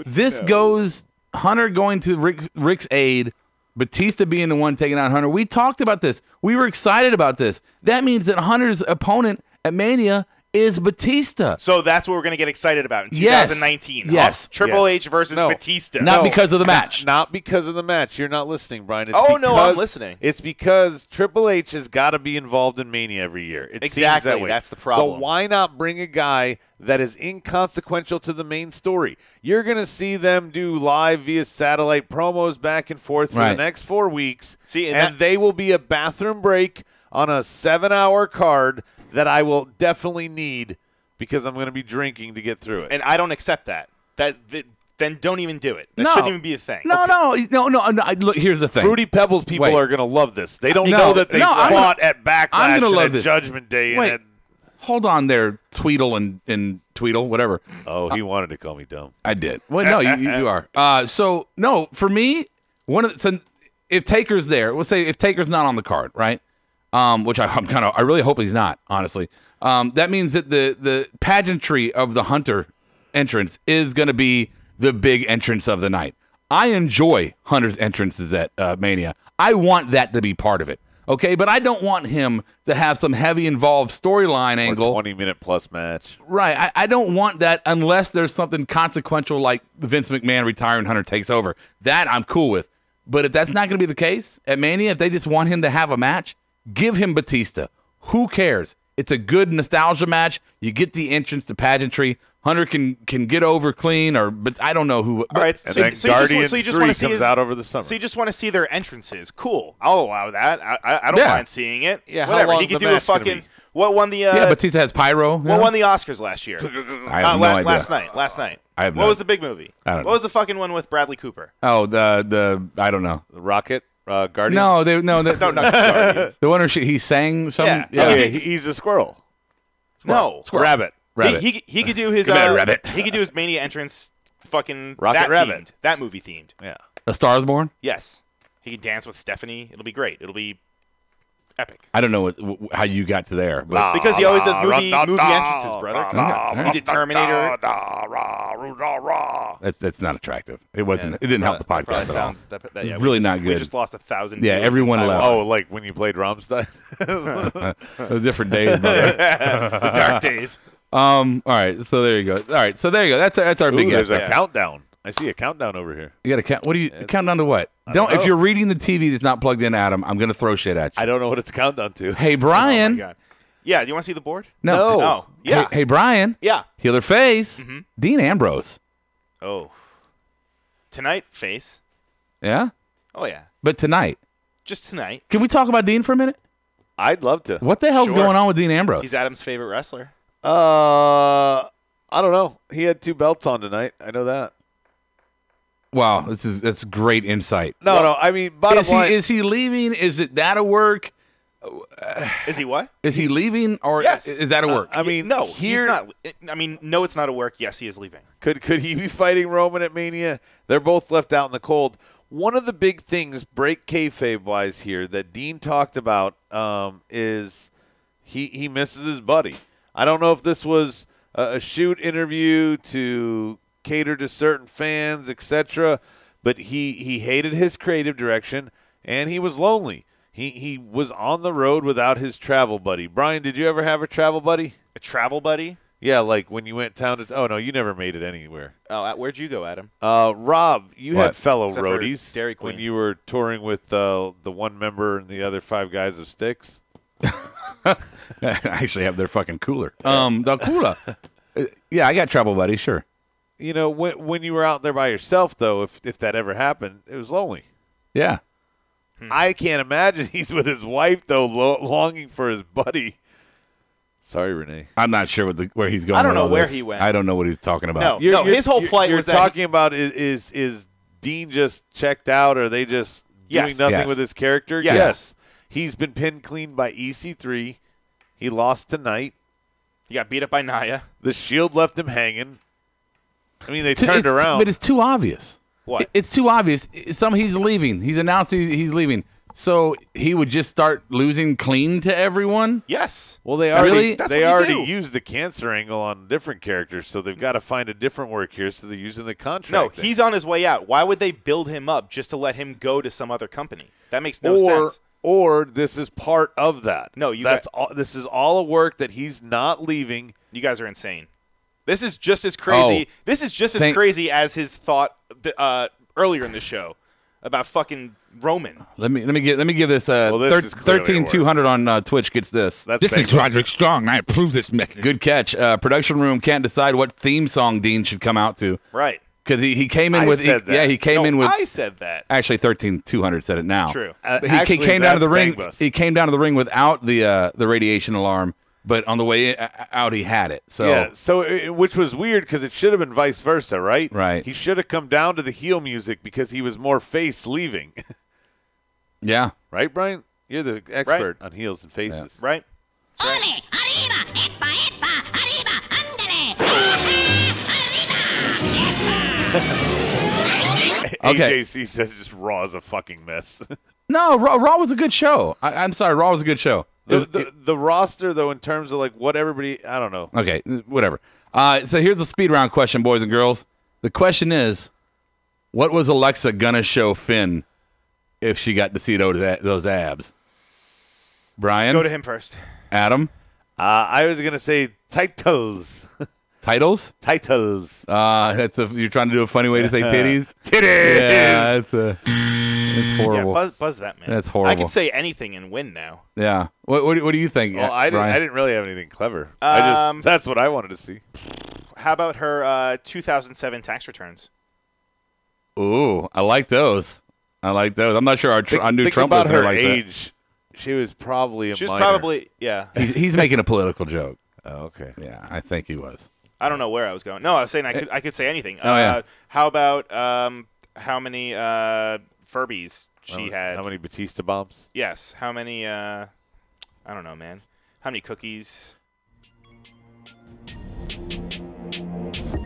This no. goes Hunter going to Rick's aid, Batista being the one taking out Hunter. We talked about this. We were excited about this. That means that Hunter's opponent at Mania is Batista. So that's what we're going to get excited about in Yes. 2019. Yes. Triple Yes. H versus No. Batista. Not because of the match. Not because of the match. You're not listening, Brian. It's Oh, no, I'm because- listening. It's because Triple H has got to be involved in Mania every year. It seems Exactly, that way. that's the problem. So why not bring a guy that is inconsequential to the main story? You're going to see them do live via satellite promos back and forth for Right. the next 4 weeks, See, and and they will be a bathroom break on a 7-hour card that I will definitely need because I'm going to be drinking to get through it. And I don't accept that. Then don't even do it. That No. shouldn't even be a thing. No. Look, here's the thing. Fruity Pebbles people Wait. are going to love this. They don't No. know that they No, I'm fought at Backlash I'm gonna and love at this. Judgment Day. Wait. And Hold on there, Tweedle and Tweedle, whatever. he wanted to call me dumb. I did. Well, no, you are. So no, for me, if Taker's there, we'll say if Taker's not on the card, right? Which I really hope he's not, honestly. That means that the pageantry of the Hunter entrance is going to be the big entrance of the night. I enjoy Hunter's entrances at Mania. I want that to be part of it. Okay, but I don't want him to have some heavy involved storyline angle. 20-minute plus match. Right. I don't want that unless there's something consequential like Vince McMahon retiring, Hunter takes over. That I'm cool with. But if that's not going to be the case at Mania, if they just want him to have a match, give him Batista. Who cares? It's a good nostalgia match. You get the entrance to pageantry. Hunter can get over clean, but I don't know who. All right, And then Guardians 3 comes out over the summer. So you just want to see their entrances. Cool. I'll allow that. I don't Yeah. mind seeing it. Yeah, how Whatever. long He could the do a match gonna fucking. be? What won the? Yeah, Batista has pyro. What won the Oscars last year? I have no idea. Last night. I have What no- was the big movie? I don't know. What was the fucking one with Bradley Cooper? Oh, the I don't know. The Rocket, Guardians. No, No, not Guardians. the one where he sang something. Yeah. Oh, yeah, he's a squirrel. No. Rabbit. Rabbit. He could do his Come here, Rabbit. He could do his Mania entrance. Fucking Rocket that Rabbit. themed. That movie themed. Yeah. A Star is Born. Yes. He could dance with Stephanie. It'll be great. It'll be epic. I don't know how you got to there, but Because he always does movie entrances, brother. Come on. Okay. He did Terminator. that's not attractive. It wasn't. It didn't help the Probably podcast at all. sounds yeah, Really we just, not We good. just lost 1,000. Yeah, viewers everyone in Taiwan. left. Oh, like when you played Rammstein? It was different days, brother. The dark days. All right, so there you go. All right, so there you go. That's our big guess. There's a countdown. I see a countdown over here. You got to count. What do you count down to? What? Don't if you're reading the TV that's not plugged in, Adam, I'm gonna throw shit at you. I don't know what it's countdown to. Hey, Bryan. Oh my God. Yeah, do you want to see the board? No. Oh, yeah. Hey, Bryan. Yeah. Heel or face? Dean Ambrose. Oh. Tonight, face. Yeah. Oh yeah. But tonight. Just tonight. Can we talk about Dean for a minute? I'd love to. What the hell's Sure. going on with Dean Ambrose? He's Adam's favorite wrestler. I don't know. He had 2 belts on tonight. I know that. Wow, that's great insight. No. I mean, bottom line. Is he leaving? Is it that a work? Is he what? Is he leaving, or Yes. is that a work? I mean, No, here, he's not. I mean, no, it's not a work. Yes, he is leaving. Could he be fighting Roman at Mania? They're both left out in the cold. One of the big things, break kayfabe-wise here, that Dean talked about is he misses his buddy. I don't know if this was a shoot interview to cater to certain fans, etc., but he hated his creative direction, and he was lonely. He was on the road without his travel buddy. Bryan, did you ever have a travel buddy? A travel buddy? Yeah, like when you went town to – oh, no, you never made it anywhere. Oh, where'd you go, Adam? Rob, you had fellow Except for roadies Dairy Queen. when you were touring with the one member and the other 5 guys of Styx. I actually have their fucking cooler. The cooler. Yeah, I got trouble, buddy. Sure. You know, when you were out there by yourself, though, if that ever happened, it was lonely. Yeah. I can't imagine he's with his wife, though, longing for his buddy. Sorry, Renee. I'm not sure where he's going. I don't with know all where this. he went. I don't know what he's talking about. No, his whole plight you're was that talking about is Dean just checked out, or are they just doing Yes. nothing Yes. with his character? Yes. He's been pinned clean by EC3. He lost tonight. he got beat up by Nia. The Shield left him hanging. I mean, they turned around. But it's too obvious. What? It's too obvious. He's leaving. He's announced he's leaving. So he would just start losing clean to everyone? Yes. Well, they Really? already That's they what you already do. used the cancer angle on different characters, so they've got to find a different work here. So they're using the No, contract. he's on his way out. Why would they build him up just to let him go to some other company? That makes no sense. Or this is part of that. No, you that's all. This is all a work that he's not leaving. You guys are insane. This is just as crazy. This is just as crazy as his thought earlier in the show about fucking Roman. Let me give this, this is clearly 13200 on Twitch gets this. That's This is Bengals. Roderick Strong. I approve this message. Good catch. Production room can't decide what theme song Dean should come out to Right. because he came in I with said that. he came No, in with I said that. actually 13200 said it now. True. But he Actually, came down to the that's ring. Bangbus. He came down to the ring without the radiation alarm, but on the way out he had it. So Yeah, so which was weird because it should have been vice versa, right? Right. He should have come down to the heel music because he was more face leaving. yeah. Right, Bryan? You're the expert on heels and faces. Right? That's right. Ole, arriba, epa, epa, arriba, ándale. Okay. AJC says just Raw is a fucking mess. No, Raw was a good show. I'm sorry, Raw was a good show. The roster, though, in terms of like what everybody, I don't know. Okay, whatever. So here's a speed round question, boys and girls. The question is, what was Alexa gonna show Finn if she got to see those abs? Bryan? Go to him first. Adam? I was gonna say titles. Titles? Titles. You're trying to do a funny way to say titties? Titties. Yeah, it's horrible. Yeah, buzz that, man. That's horrible. I can say anything and win now. Yeah. What do you think? Well, I Bryan? didn't really have anything clever. That's what I wanted to see. How about her 2007 tax returns? Ooh, I like those. I'm not sure our new Think Trump about listener her likes that. age. She was probably a She was minor. probably, yeah. He's making a political joke. Oh, okay. Yeah, I think he was. I don't know where I was going. No, I was saying I could say anything. Oh, yeah. How about how many Furbies she had? How many Bautista bombs? Yes. How many? I don't know, man. How many cookies?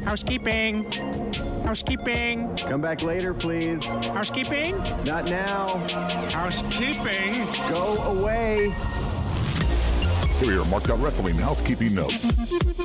Housekeeping. Housekeeping. Come back later, please. Housekeeping. Not now. Housekeeping. Go away. Here are your Marked Out Wrestling housekeeping notes.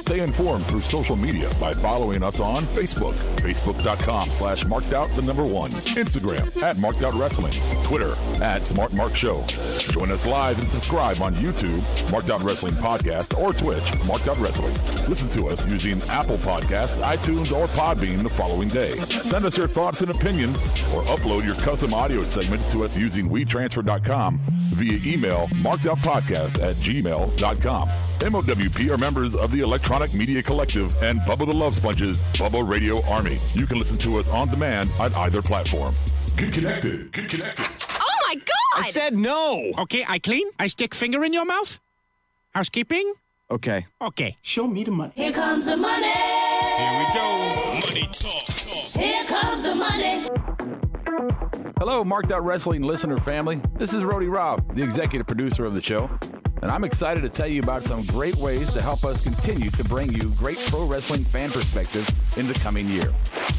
Stay informed through social media by following us on Facebook, facebook.com/markedout1, Instagram @markedoutwrestling, Twitter @SmartMarkShow. Join us live and subscribe on YouTube, Marked Out Wrestling Podcast, or Twitch, Marked Out Wrestling. Listen to us using Apple Podcast, iTunes, or Podbean the following day. Send us your thoughts and opinions, or upload your custom audio segments to us using WeTransfer.com via email, markedoutpodcast@gmail.com. MOWP are members of the Electronic Media Collective and Bubba the Love Sponges, Bubba Radio Army. You can listen to us on demand on either platform. Get connected. Get connected. Oh my God! I said no. Okay, I clean. I stick finger in your mouth. Housekeeping. Okay. Okay. Show me the money. Here comes the money. Here we go. Money talk. Here comes the money. Hello, Marked Out Wrestling listener family. This is Rody Rob, the executive producer of the show, and I'm excited to tell you about some great ways to help us continue to bring you great pro wrestling fan perspective in the coming year.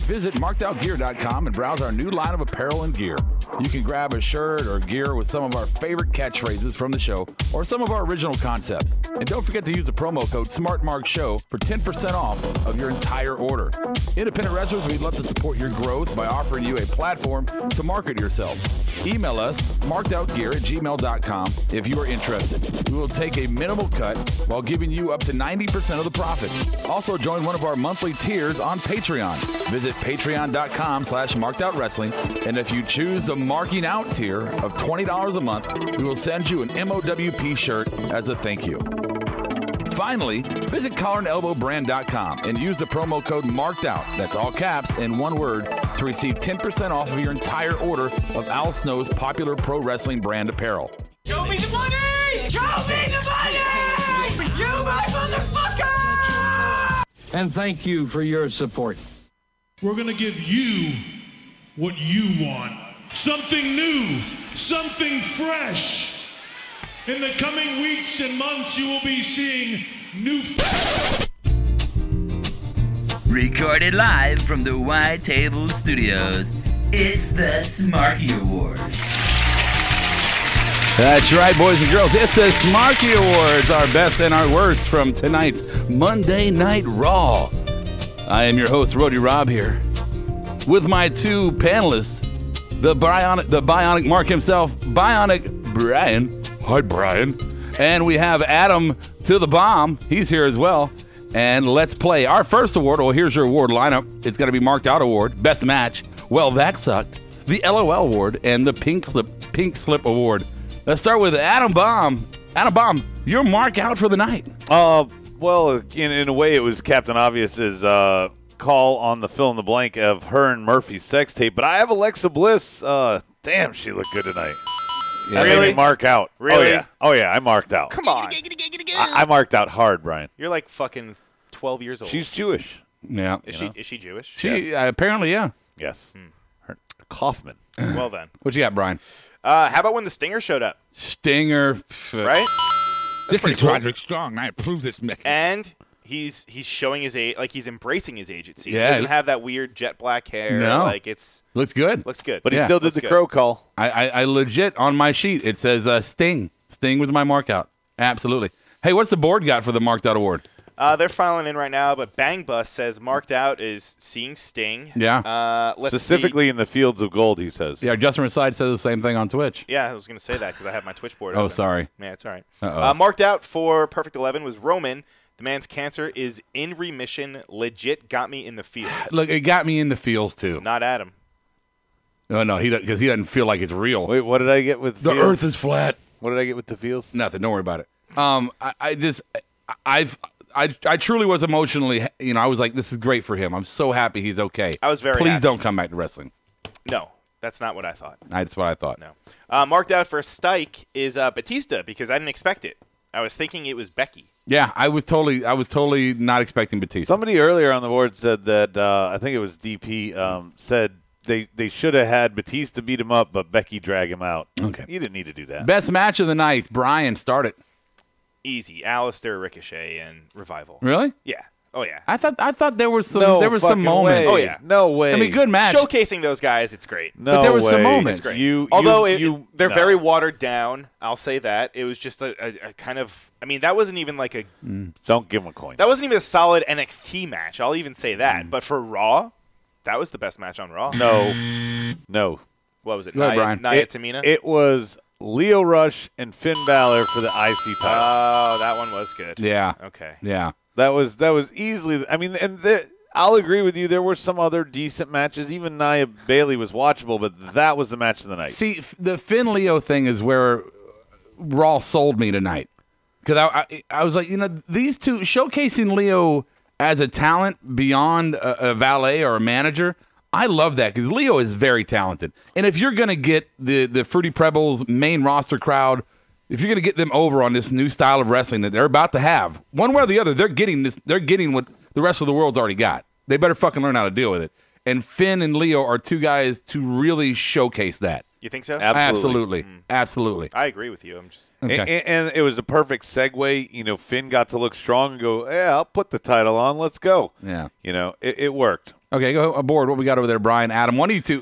Visit markedoutgear.com and browse our new line of apparel and gear. You can grab a shirt or gear with some of our favorite catchphrases from the show or some of our original concepts. And don't forget to use the promo code SmartMarkShow for 10% off of your entire order. Independent wrestlers, we'd love to support your growth by offering you a platform to market yourself. Email us, markedoutgear@gmail.com, if you are interested. We will take a minimal cut while giving you up to 90% of the profits. Also, join one of our monthly tiers on Patreon. Visit patreon.com/markedoutwrestling, and if you choose the Marking Out tier of $20 a month, we will send you an MOWP shirt as a thank you. Finally, visit collarandelbowbrand.com and use the promo code MARKEDOUT, that's all caps and one word, to receive 10% off of your entire order of Al Snow's popular pro wrestling brand apparel. Show me the money! Show me the money! You my motherfucker! And thank you for your support. We're going to give you what you want. Something new, something fresh. In the coming weeks and months, you will be seeing new... Recorded live from the White Table Studios, it's the Smarky Awards. That's right, boys and girls. It's the Smarky Awards, our best and our worst from tonight's Monday Night Raw. I am your host, Rody Rob, here with my two panelists, the Bionic Mark himself, Bionic Bryan. Hi, Bryan. And we have Adam to the bomb. He's here as well. And let's play our first award. Well, here's your award lineup. It's going to be Marked Out Award, Best Match, Well, That Sucked, the LOL Award, and the Pink Slip Award. Let's start with Adam Baum. Adam Baum, you're Mark out for the night. Well, in a way, it was Captain Obvious's call on the fill in the blank of her and Murphy's sex tape. But I have Alexa Bliss. Damn, she looked good tonight. Yeah. Really? Mark out. Really? Oh yeah, I marked out. Come on. I marked out hard, Brian. You're like fucking 12 years old. She's Jewish. Yeah. Is she Jewish? She apparently, yeah. Yes. Her, Kaufman. Well then. What you got, Brian? How about when the Stinger showed up? Stinger. Right? This is cool. Roderick Strong. I approve this method. And he's showing his age, like he's embracing his age. It seems. Yeah. He doesn't have that weird jet black hair. No. Like it's looks good. Looks good. But he still did the crow call. I legit on my sheet it says Sting. Sting was my mark out. Absolutely. Hey, what's the board got for the Marked Out Award? They're filing in right now, but Bang Bus says Marked Out is seeing Sting. Yeah. Specifically in the fields of gold, he says. Yeah, Justin Reside says the same thing on Twitch. Yeah, I was going to say that because I have my Twitch board. Oh, open. sorry. Yeah, it's all right. Uh-oh. Marked Out for Perfect 11 was Roman. The man's cancer is in remission. Legit got me in the feels. Look, it got me in the feels too. Not Adam. No, because he doesn't feel like it's real. Wait, what did I get with the feels? Earth is flat? What did I get with the feels? Nothing. Don't worry about it. I truly was emotionally, I was like, this is great for him. I'm so happy he's okay. I was very Please happy. don't come back to wrestling. No, that's not what I thought. That's what I thought. No. Marked Out for Stike is Bautista because I didn't expect it. I was thinking it was Becky. Yeah, I was totally not expecting Bautista. Somebody earlier on the board said that I think it was DP said they should have had Bautista beat him up, but Becky drag him out. Okay, you didn't need to do that. Best match of the night, Bryan, start it. Easy, Alistair, Ricochet, and Revival. Really? Yeah. Oh yeah. I thought there was some No some fucking moments. way. Oh, yeah. No way. I mean, good match. Showcasing those guys, it's great. No But there was way. some moments. It's great. You, Although they're no. very watered down, I'll say that. It was just a kind of. I mean, that wasn't even like a. Don't give him a coin. That wasn't even a solid NXT match. I'll even say that. But for Raw, that was the best match on Raw. No. What was it? Go ahead, Brian. Nia Tamina? It was Leo Rush and Finn Balor for the IC title. Oh, that one was good. Yeah. Okay. Yeah. That was easily. I mean, and I'll agree with you. There were some other decent matches. Even Nia Bailey was watchable, but that was the match of the night. See, the Finn Leo thing is where Raw sold me tonight. Because I was like, these two, showcasing Leo as a talent beyond a valet or a manager, I love that because Leo is very talented. And if you're going to get the Fruity Pebbles main roster crowd, if you're going to get them over on this new style of wrestling that they're about to have, one way or the other, they're getting what the rest of the world's already got. They better fucking learn how to deal with it. And Finn and Leo are two guys to really showcase that. You think so? Absolutely. Absolutely. I agree with you. I'm just Okay. And it was a perfect segue. Finn got to look strong and go, yeah, I'll put the title on. Let's go. Yeah. It worked. Okay, go aboard. What we got over there, Brian Adam?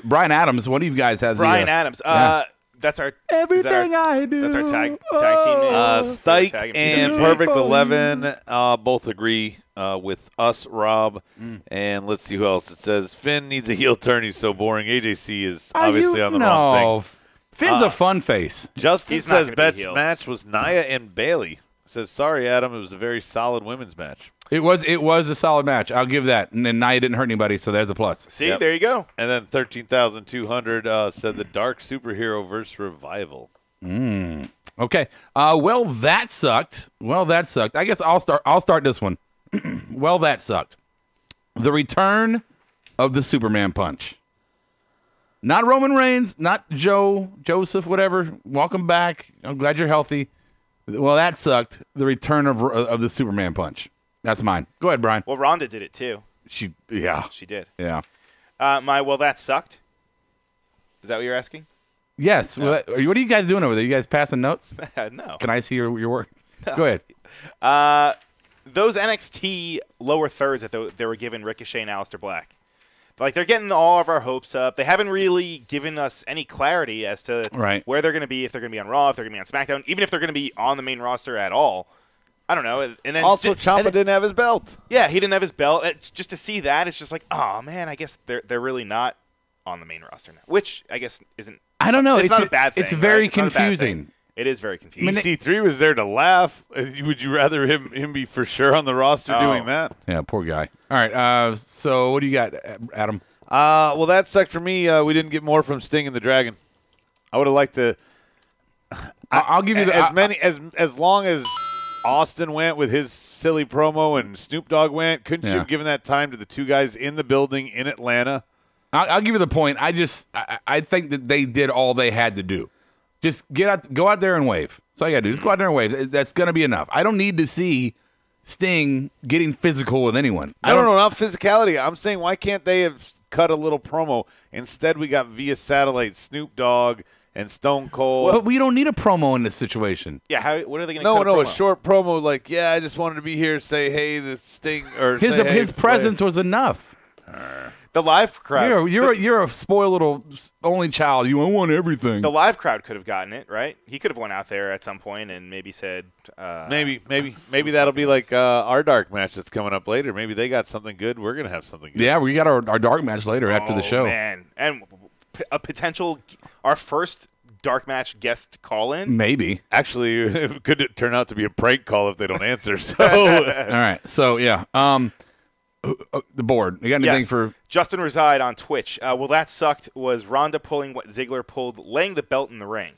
Brian Adams, one of you guys has Brian Adams. yeah. That's our Everything I do. That's our tag team name. Stike and Perfect 11 both agree with us, Rob. And let's see who else. It says Finn needs a heel turn. He's so boring. AJC is obviously on the wrong thing. Finn's a fun face. Justin He's not says gonna be Bet's heel. match was Nia and Bailey. Says, sorry, Adam. It was a very solid women's match. It was a solid match. I'll give that. And then Nia didn't hurt anybody, so there's a plus. See, there you go. And then 13,200 said the Dark Superhero versus Revival. Okay. Well, that sucked. I guess I'll start this one. Well, that sucked. The return of the Superman punch. Not Roman Reigns, not Joseph, whatever. Welcome back. I'm glad you're healthy. Well, that sucked. The return of the Superman punch. That's mine. Go ahead, Brian. Well, Rhonda did it too. She did. Yeah. Well, that sucked. Is that what you're asking? Yes. No. What are you guys doing over there? You guys passing notes? No. Can I see your work? No. Go ahead. Those NXT lower thirds that they were giving Ricochet and Aleister Black. Like, they're getting all of our hopes up. They haven't really given us any clarity as to where they're going to be, if they're going to be on Raw, if they're going to be on SmackDown, even if they're going to be on the main roster at all. I don't know. And then Also, Ciampa didn't have his belt. Yeah, he didn't have his belt. It's just to see that, it's just like, oh, man, I guess they're really not on the main roster now, which I guess isn't. I don't know. It's not a bad thing. It's very It's not a bad confusing. thing. It is very confusing. EC3 was there to laugh. Would you rather him be for sure on the roster doing that? Yeah, poor guy. All right. So what do you got, Adam? Well, that sucked for me. We didn't get more from Sting and the Dragon. I would have liked to. I'll give you as long as Austin went with his silly promo and Snoop Dogg went. Couldn't you have given that time to the two guys in the building in Atlanta? I'll give you the point. I think that they did all they had to do. Just go out there and wave. That's all you got to do. Just go out there and wave. That's going to be enough. I don't need to see Sting getting physical with anyone. No, not physicality. I'm saying, why can't they have cut a little promo? Instead, we got via satellite Snoop Dogg and Stone Cold. But we don't need a promo in this situation. Yeah, what are they going to cut a short promo like, I just wanted to be here, say hey to Sting. Or his presence was enough. The live crowd. You're a spoiled little only child. I want everything. The live crowd could have gotten it, right? He could have went out there at some point and maybe said. Maybe that'll be like our dark match that's coming up later. Maybe they got something good. We're gonna have something good. Yeah, we got our dark match later after the show. Man, and a potential our first dark match guest call in. Maybe actually, it could turn out to be a prank call if they don't answer. So all right, so yeah. The board. You got anything for Justin Reside on Twitch? Well, that sucked. Was Ronda pulling what Ziggler pulled, laying the belt in the ring?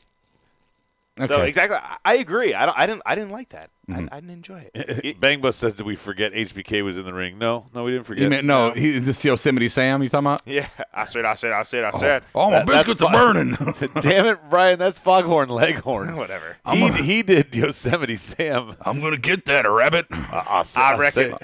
Okay. So exactly, I agree. I didn't like that. Mm-hmm. I didn't enjoy it. Bang Bus says that we forget HBK was in the ring. No, we didn't forget. This Yosemite Sam you talking about? Yeah, I said. Oh, my biscuits are burning. Damn it, Brian. That's Foghorn Leghorn. Whatever. He did Yosemite Sam. I'm gonna get that rabbit. I reckon.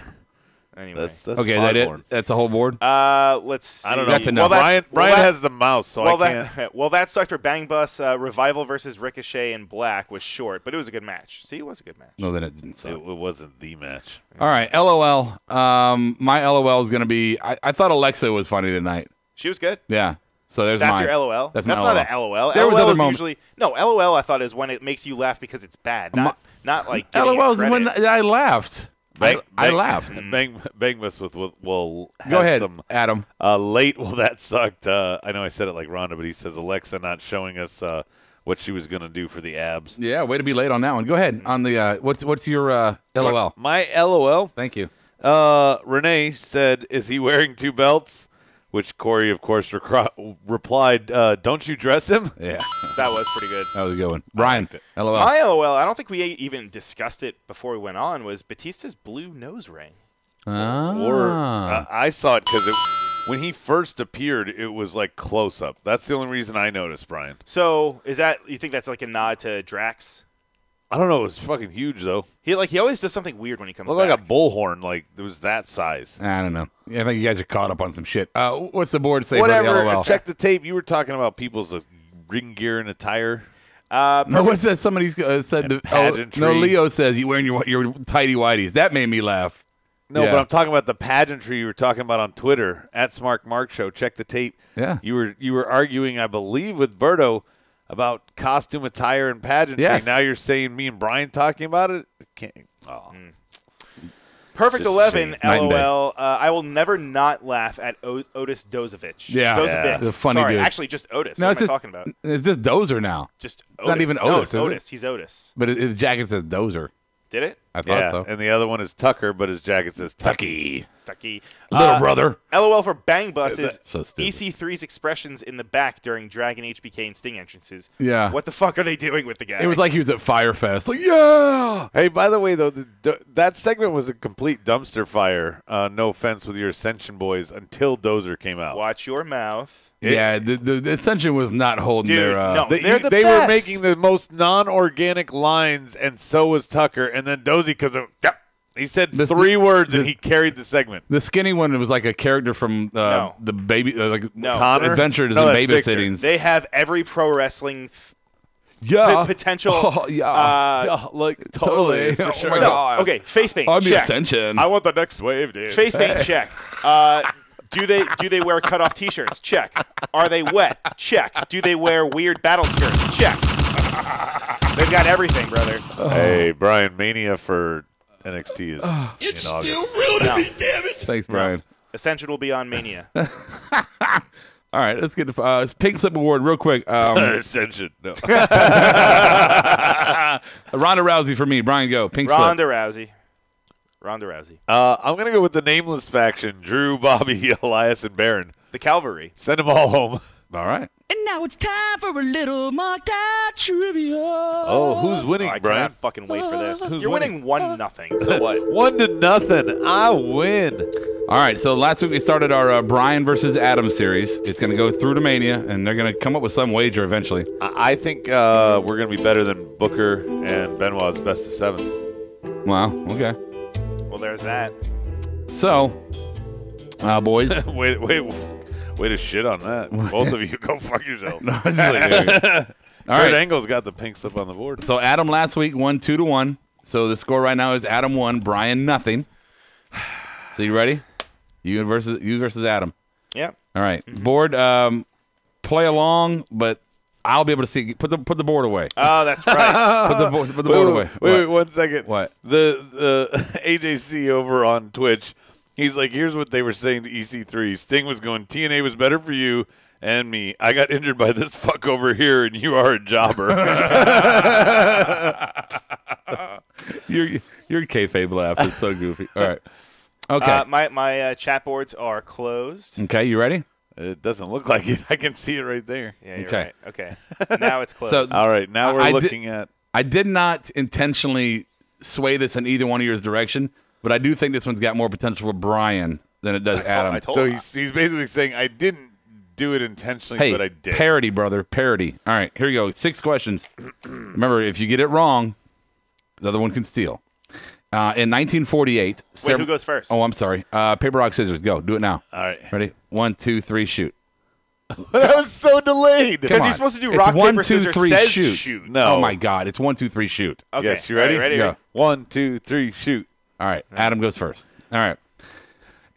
Anyway. That's okay, is that it? That's a whole board? Let's see. I don't know. That's enough. Brian has the mouse, so I can't. Well, that sucked for Bang Bus. Revival versus Ricochet and Black was short, but it was a good match. See, it was a good match. No, then it didn't suck. It wasn't the match. All right, LOL. My LOL is going to be, I thought Alexa was funny tonight. She was good. Yeah. So there's That's mine. your LOL? That's not LOL. an LOL. There was LOL other is moments. usually no. LOL I thought is when it makes you laugh because it's bad, not like giving LOL you is when credit. I laughed. I laughed. Bang Bus will Go ahead, some, Adam. Late, well, that sucked. I know I said it like Rhonda, but he says Alexa not showing us what she was going to do for the abs. Yeah, way to be late on that one. Go ahead. On the what's your LOL? My LOL? Thank you. Renee said, is he wearing two belts? Which Corey, of course, replied, don't you dress him? Yeah. That was pretty good. That was a good one. Brian, LOL. My LOL, I don't think we even discussed it before we went on, was Batista's blue nose ring. I saw it because when he first appeared, it was like close-up. That's the only reason I noticed, Brian. So you think that's like a nod to Drax? I don't know. It was fucking huge, though. He always does something weird when he comes back. Looked like a bullhorn. Like, it was that size. I don't know. Yeah, I think you guys are caught up on some shit. What's the board say Whatever. for the LOL? Check the tape. You were talking about people's ring gear and attire. No, what's that? Somebody said pageantry. No, Leo says you wearing your tighty whities. That made me laugh. No, but I'm talking about the pageantry you were talking about on Twitter at Smark Mark Show. Check the tape. Yeah, you were arguing, I believe, with Berto about costume attire and pageantry. Yes. Now you're saying me and Brian talking about it. Perfect Just 11, shame. LOL. I will never not laugh at Otis Dozovich. Yeah. Dozovich. The funny Sorry, dude. actually just Otis. No, what it's am I just, talking about? It's just Dozer now. Just Otis. It's not even No, Otis, it's is Otis. it? He's Otis. But his jacket says Dozer. Did it? I thought so. And the other one is Tucker, but his jacket says Tucky. Little brother. LOL for Bang Bus is So stupid. EC3's expressions in the back during Dragon HBK and Sting entrances. Yeah. What the fuck are they doing with the guy? It was like he was at Firefest. Like, yeah. Hey, by the way, though, that segment was a complete dumpster fire. No offense with your Ascension boys until Dozer came out. Watch your mouth. Yeah, the Ascension was not holding Dude, their. no, They the were best. making the most non-organic lines, and so was Tucker. And then Dozy, because he said three words, and he carried the segment. The skinny one was like a character from the baby, Connor? Adventures No, and that's Victor. Babysittings. They have every pro wrestling potential. Oh, yeah. Like totally, for Oh sure. my No, God. okay, face paint. I'm the check. Ascension. I want the next wave, dude. Face paint check. Do they wear cutoff T-shirts? Check. Are they wet? Check. Do they wear weird battle skirts? Check. They've got everything, brother. Hey, Brian, Mania for NXT is in August. real to me, damn it. Thanks, Brian. Ascension will be on Mania. All right, let's get to Pink Slip Award real quick. Ascension. No. Ronda Rousey for me. Brian, go. Pink Slip. Ronda Rousey. I'm going to go with the nameless faction, Drew, Bobby, Elias, and Baron. The Cavalry. Send them all home. All right. And now it's time for a little Marked Out Trivia. Oh, who's winning, I Brian? cannot fucking wait for this. Who's You're winning? winning 1-0. So what? 1-0. I win. All right, so last week we started our Bryan versus Adam series. It's going to go through to Mania, and they're going to come up with some wager eventually. I think we're going to be better than Booker and Benoit's best of 7. Wow, okay. Well, there's that. So, boys. Wait to shit on that. Both of you go fuck yourself. No, it's just like, all Kurt right. Angle's got the pink slip on the board. So Adam last week won 2-1. So the score right now is Adam 1, Bryan nothing. So you ready? You versus Adam. Yeah. All right. Board. Play along, but I'll be able to see. Put the board away. Oh, that's right. Put the board away. Wait, 1 second. What? The AJC over on Twitch, he's like, here's what they were saying to EC3. Sting was going, TNA was better for you and me. I got injured by this fuck over here, and you are a jobber. Your kayfabe laugh is so goofy. All right. Okay. My chat boards are closed. Okay, you ready? It doesn't look like it. I can see it right there. Yeah, you're Okay. right. Okay. Now it's closed. So, all right, now we're looking at. I did not intentionally sway this in either one of yours direction, but I do think this one's got more potential for Bryan than it does Adam. So he's basically saying, I didn't do it intentionally, but I did. Parody, brother. Parody. All right, here you go. 6 questions. Remember, if you get it wrong, the other one can steal. In 1948. Wait, who goes first? Oh, I'm sorry. Paper, rock, scissors. Go. Do it now. All right. Ready? 1, 2, 3, shoot. That was so delayed. Because you're supposed to do It's rock, 1, paper, 2, scissors, 3, says shoot. shoot. No. Oh, my God. It's 1, 2, 3, shoot. Okay. Yes, you ready? All right, ready? Go. 1, 2, 3, shoot. All right. Adam goes first. All right.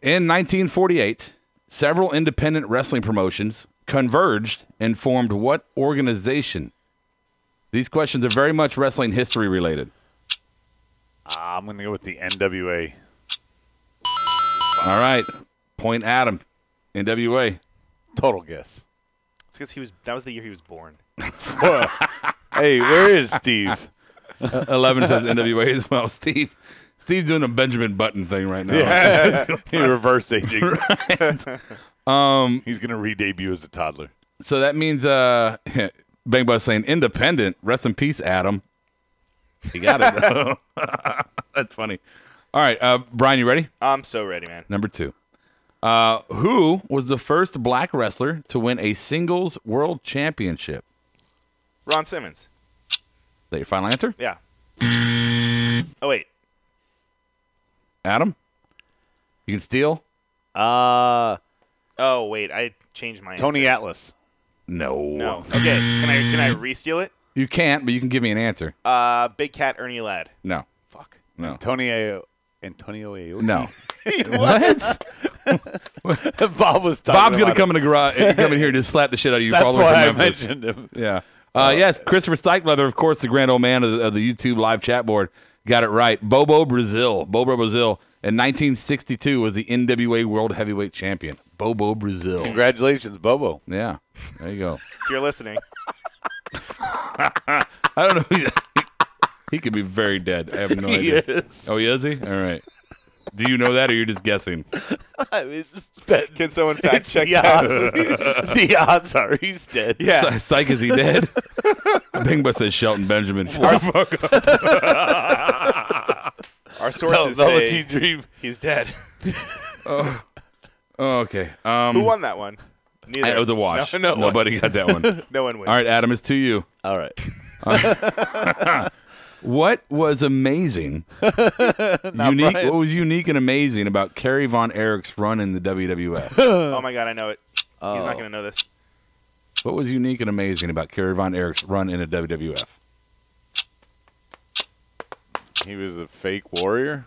In 1948, several independent wrestling promotions converged and formed what organization? These questions are very much wrestling history related. I'm going to go with the NWA. All right. Point Adam. NWA. Total guess. It's because that was the year he was born. Hey, where is Steve? 11 says NWA as well. Steve's doing a Benjamin Button thing right now. Yeah. He reverse aging. Right. He's going to re-debut as a toddler. So that means Bang Bus saying independent. Rest in peace, Adam. He got it, though. That's funny. All right, Brian, you ready? I'm so ready, man. Number 2. Who was the first black wrestler to win a singles world championship? Ron Simmons. Is that your final answer? Yeah. Oh, wait. Adam? You can steal? Oh, wait. I changed my Tony answer. Atlas. No. Okay. Can I re-steal it? You can't, but you can give me an answer. Big Cat Ernie Ladd. No. Fuck. No. Antonio Aoki. No. What? Bob was talking Bob's going to about come in the garage, come in here and just slap the shit out of you. That's probably why from I Memphis. mentioned him. Yeah. Yes, Christopher Steichleather, of course, the grand old man of the YouTube live chat board, got it right. Bobo Brazil in 1962 was the NWA World Heavyweight Champion. Bobo Brazil. Congratulations, Bobo. Yeah. There you go. If you're listening. I don't know. He could be very dead. I have no idea. Is. Oh, is he? All right. Do you know that, or you're just guessing? Can someone fact check the that? odds. The odds are he's dead. Yeah. Psych, is he dead? Bing Bus says Shelton Benjamin. Our sources They'll let say you dream. he's dead. Oh, okay. Who won that one? Neither. It was a wash. No Nobody got that one. No one wins. All right, Adam, it's to you. All right. What was amazing, unique? What was unique and amazing about Kerry Von Erich's run in the WWF? Oh my God, I know it. He's not going to know this. What was unique and amazing about Kerry Von Erich's run in the WWF? He was a fake warrior.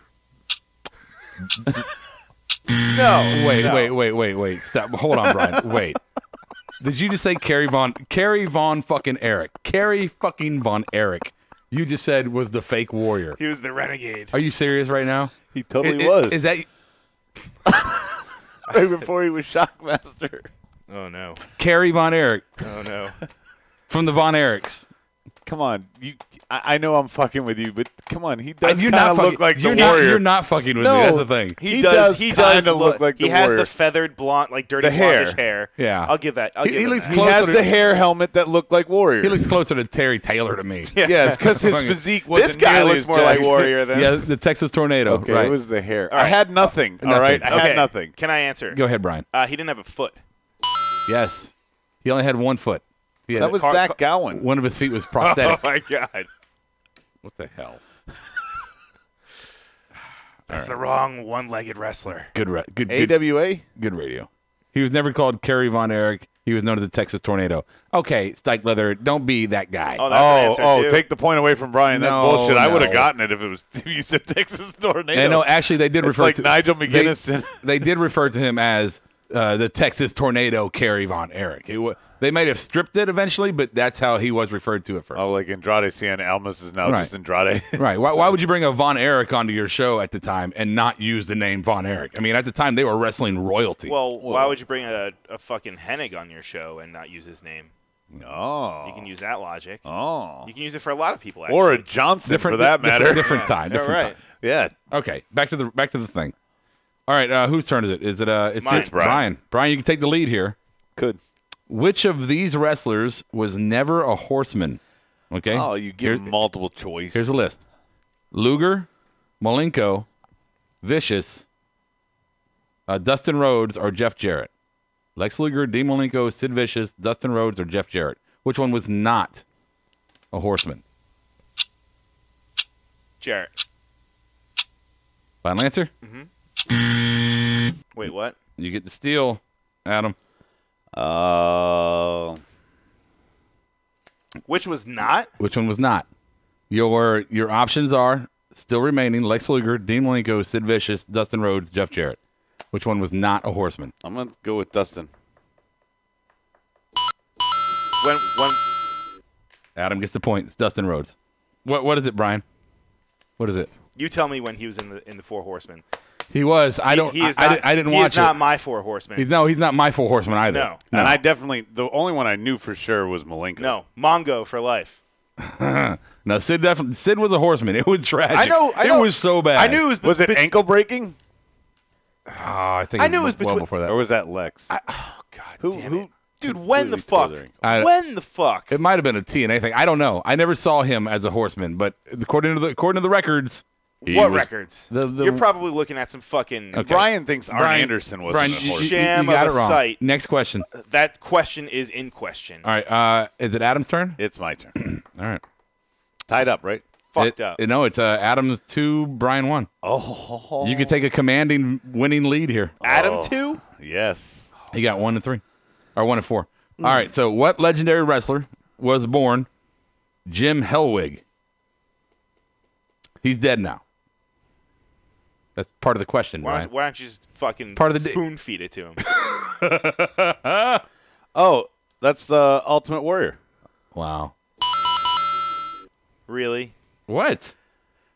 No. Wait. Stop. Hold on, Brian. Wait. Did you just say Kerry Von fucking Erich? Kerry fucking Von Erich. You just said was the fake warrior. He was the renegade. Are you serious right now? He totally was. Is that right before he was Shockmaster? Oh no. Kerry Von Erich Oh no. from the Von Erichs? Come on, I know I'm fucking with you, but come on, he does You're kind not of fucking- look like the you're not- warrior. You're not fucking with No, me. That's the thing. He does kinda look like the he has warrior. the feathered blonde, like dirty The hair. blondish hair. Yeah. I'll give that. He looks He closer has to- the hair helmet that looked like warrior. He looks closer to Terry Taylor to me. Yes, because his Fucking- physique wasn't This guy nearly looks as more like jacked. warrior than. Yeah, the Texas Tornado. Okay, right. it was the hair. All I right. had nothing. All right, I Okay. had nothing. Can I answer? Go ahead, Brian. He didn't have a foot. Yes. He only had one foot. He had That was Zach Gowen. one of his feet was prosthetic. Oh my God. What the hell? That's the wrong one-legged wrestler. Good AWA? Good radio. He was never called Kerry Von Erich. He was known as the Texas Tornado. Okay, Steichleather, don't be that guy. Oh, that's an answer too. Take the point away from Brian. That's No, bullshit. I would have no. gotten it if you said Texas Tornado. And no, actually, they did It's refer like to Nigel McGuinness. and They did refer to him as the Texas Tornado Kerry Von Erich. They might have stripped it eventually, but that's how he was referred to at first. like Andrade Cien Almas is now Right. just Andrade. Right. Why would you bring a Von Erich onto your show at the time and not use the name Von Erich? I mean, at the time, they were wrestling royalty. Well, why would you bring a fucking Hennig on your show and not use his name? Oh. You can use that logic. Oh. You can use it for a lot of people, actually. Or a Johnson, for that matter. Different time. Different right. time. Yeah. Okay. Back to the thing. All right. Whose turn is it? Is it? It's Mine. Brian. Brian, you can take the lead here. Could. Which of these wrestlers was never a horseman? Okay. Oh, you give him multiple choice. Here's a list: Luger, Malenko, Vicious, Dustin Rhodes, or Jeff Jarrett. Lex Luger, Dean Malenko, Sid Vicious, Dustin Rhodes, or Jeff Jarrett. Which one was not a horseman? Jarrett. Final answer? Wait, what? You get to steal, Adam. Which was not? Which one was not? Your options are still remaining: Lex Luger, Dean Malenko, Sid Vicious, Dustin Rhodes, Jeff Jarrett. Which one was not a horseman? I'm going to go with Dustin. When Adam gets the point. It's Dustin Rhodes. What is it, Brian? What is it? you tell me when he was in the Four Horsemen. He was. I didn't watch it. He is not my Four Horsemen. He's not my Four Horsemen either. No. And I definitely, the only one I knew for sure was Malenko. No, Mongo for life. No, Sid was a horseman. It was tragic. I know. It was so bad. I knew it was. Was it ankle breaking? Oh, I think I knew it was well before that. Or was that Lex? Oh God, damn it. Dude, completely when the fuck? When the fuck? It might have been a TNA thing. I don't know. I never saw him as a horseman, but according to the records. What records? You're probably looking at some fucking. Okay. Brian thinks Arn Anderson was a horseman. Sham you got of it a wrong. site. Next question. That question is in question. All right. Is it Adam's turn? It's my turn. All right. Tied up, right? Fucked up. No, it's Adam's 2, Brian 1. Oh. You could take a commanding winning lead here. Adam 2? Yes. He got 1 and 3. Or 1 and 4. All right. So what legendary wrestler was born Jim Hellwig? He's dead now. That's part of the question, Why Brian. don't you just fucking spoon feed it to him? Oh, that's the Ultimate Warrior. Wow. Really? What?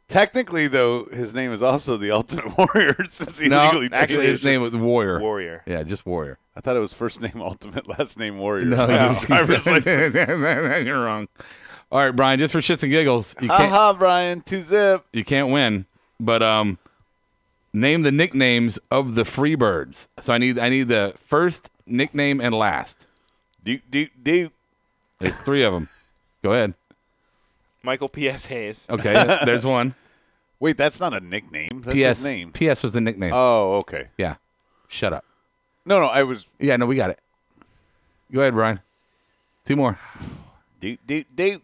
Technically, though, his name is also the Ultimate Warrior since he No, legally actually, changed his name was Warrior. Warrior. Yeah, just Warrior. I thought it was first name Ultimate, last name Warrior. No, driver's license. you're wrong. All right, Brian, just for shits and giggles. You can't, Aha, Brian, 2-zip. You can't win, but name the nicknames of the Freebirds. So I need the first nickname and last. Doot. There's 3 of them. Go ahead. Michael P.S. Hayes. Okay, there's one. Wait, that's not a nickname. That's P.S. his name. P.S. was the nickname. Oh, okay. Yeah. Shut up. No, I was. Yeah, no, we got it. Go ahead, Brian. 2 more. Doot.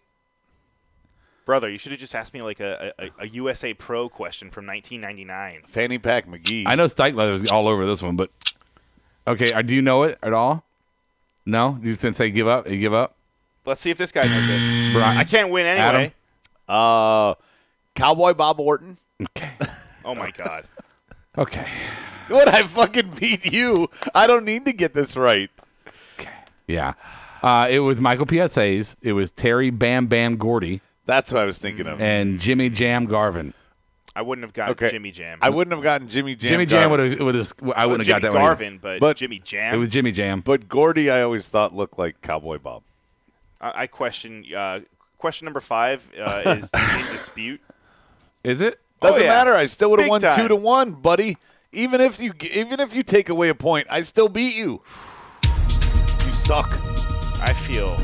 Brother, you should have just asked me like a USA Pro question from 1999. Fanny Pack McGee. I know Steichler was all over this one, but okay. Do you know it at all? No? You didn't say give up? You give up? Let's see if this guy knows it. Brian, I can't win anyway. Adam? Cowboy Bob Orton. Okay. Oh my God. Okay. What? I fucking beat you. I don't need to get this right. Okay. Yeah. It was Michael P.S. Hayes. It was Terry Bam Bam Gordy. That's what I was thinking of. And Jimmy Jam Garvin. I wouldn't have gotten Jimmy Jam. I wouldn't have gotten Jimmy Jam. Jimmy Jam would have. I wouldn't have got that Garvin, one. but Jimmy Jam. It was Jimmy Jam. But Gordy, I always thought looked like Cowboy Bob. I question. Question number 5 is in dispute. Is it? Doesn't matter. I still would have won Big time. 2-1, buddy. Even if you take away a point, I still beat you. You suck. I feel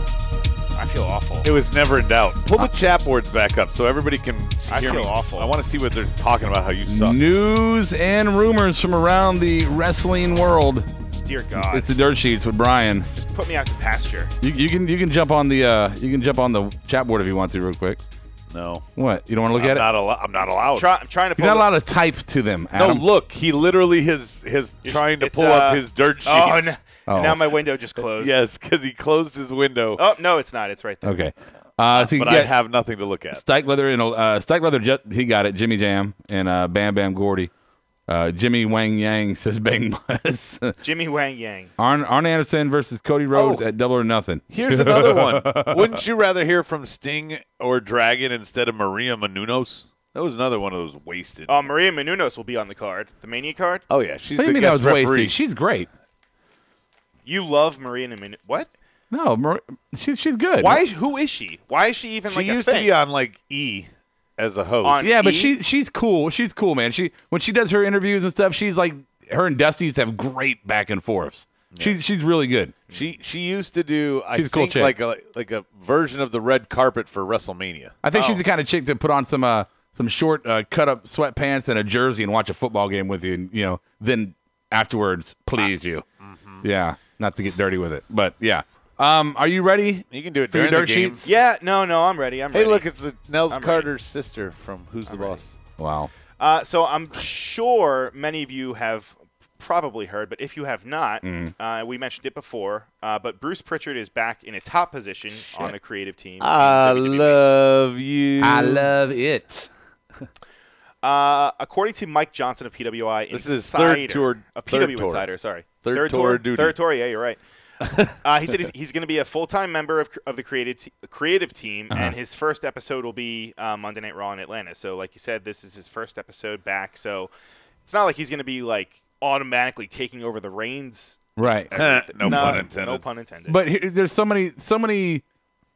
awful. It was never in doubt. Pull the chat boards back up so everybody can hear me. Awful. I want to see what they're talking about. How you suck. News and rumors from around the wrestling world. Dear God. It's the Dirt Sheets with Brian. Just put me out to pasture. You can jump on the chat board if you want to real quick. No. What? You don't want to look at it? I'm not allowed. I'm trying to. You're not allowed to type to them, Adam. No, look. He literally is trying to pull up his dirt sheets. Oh, no. Oh. Now my window just closed. Yes, because he closed his window. Oh no, it's not. It's right there. Okay. So but I have nothing to look at. Stike Leather he got it. Jimmy Jam and Bam Bam Gordy. Jimmy Wang Yang says Bang Bus. Jimmy Wang Yang. Arn Anderson versus Cody Rhodes at Double or Nothing. Here's another one. Wouldn't you rather hear from Sting or Dragon instead of Maria Menounos? That was another one of those wasted. Maria Menounos will be on the card. The Mania card? Oh, yeah. She's What do the you mean that guest was referee. wasted? She's great. You love Maria Menounos. What? No, she's good. Who is she? Why is she even She like a used thing? to be on, like, E as a host. On Yeah, but E? she's cool. She's cool, man. When she does her interviews and stuff, she's like her and Dusty used to have great back and forths. Yeah. She's really good. She used to do She's a cool chick. like a version of the red carpet for WrestleMania. I think she's the kind of chick to put on some short cut up sweatpants and a jersey and watch a football game with you, and then afterwards please you. Mm-hmm. Yeah, not to get dirty with it, but yeah. Are you ready? You can do it for your during dirt the game. sheets. Yeah, no, I'm ready. Hey, look, it's the Nels Carter's sister from Who's the Boss. Wow. So I'm sure many of you have probably heard, but if you have not, we mentioned it before, but Bruce Pritchard is back in a top position on the creative team. I love you. I love it. According to Mike Johnson of PWI, this is third tour. PW Insider, sorry. Third tour duty. Third tour, yeah, you're right. He said he's going to be a full-time member of the creative team, and his first episode will be Monday Night Raw in Atlanta. So, like you said, this is his first episode back. So, it's not like he's going to be like automatically taking over the reins. Right. No pun intended. No pun intended. But there's so many,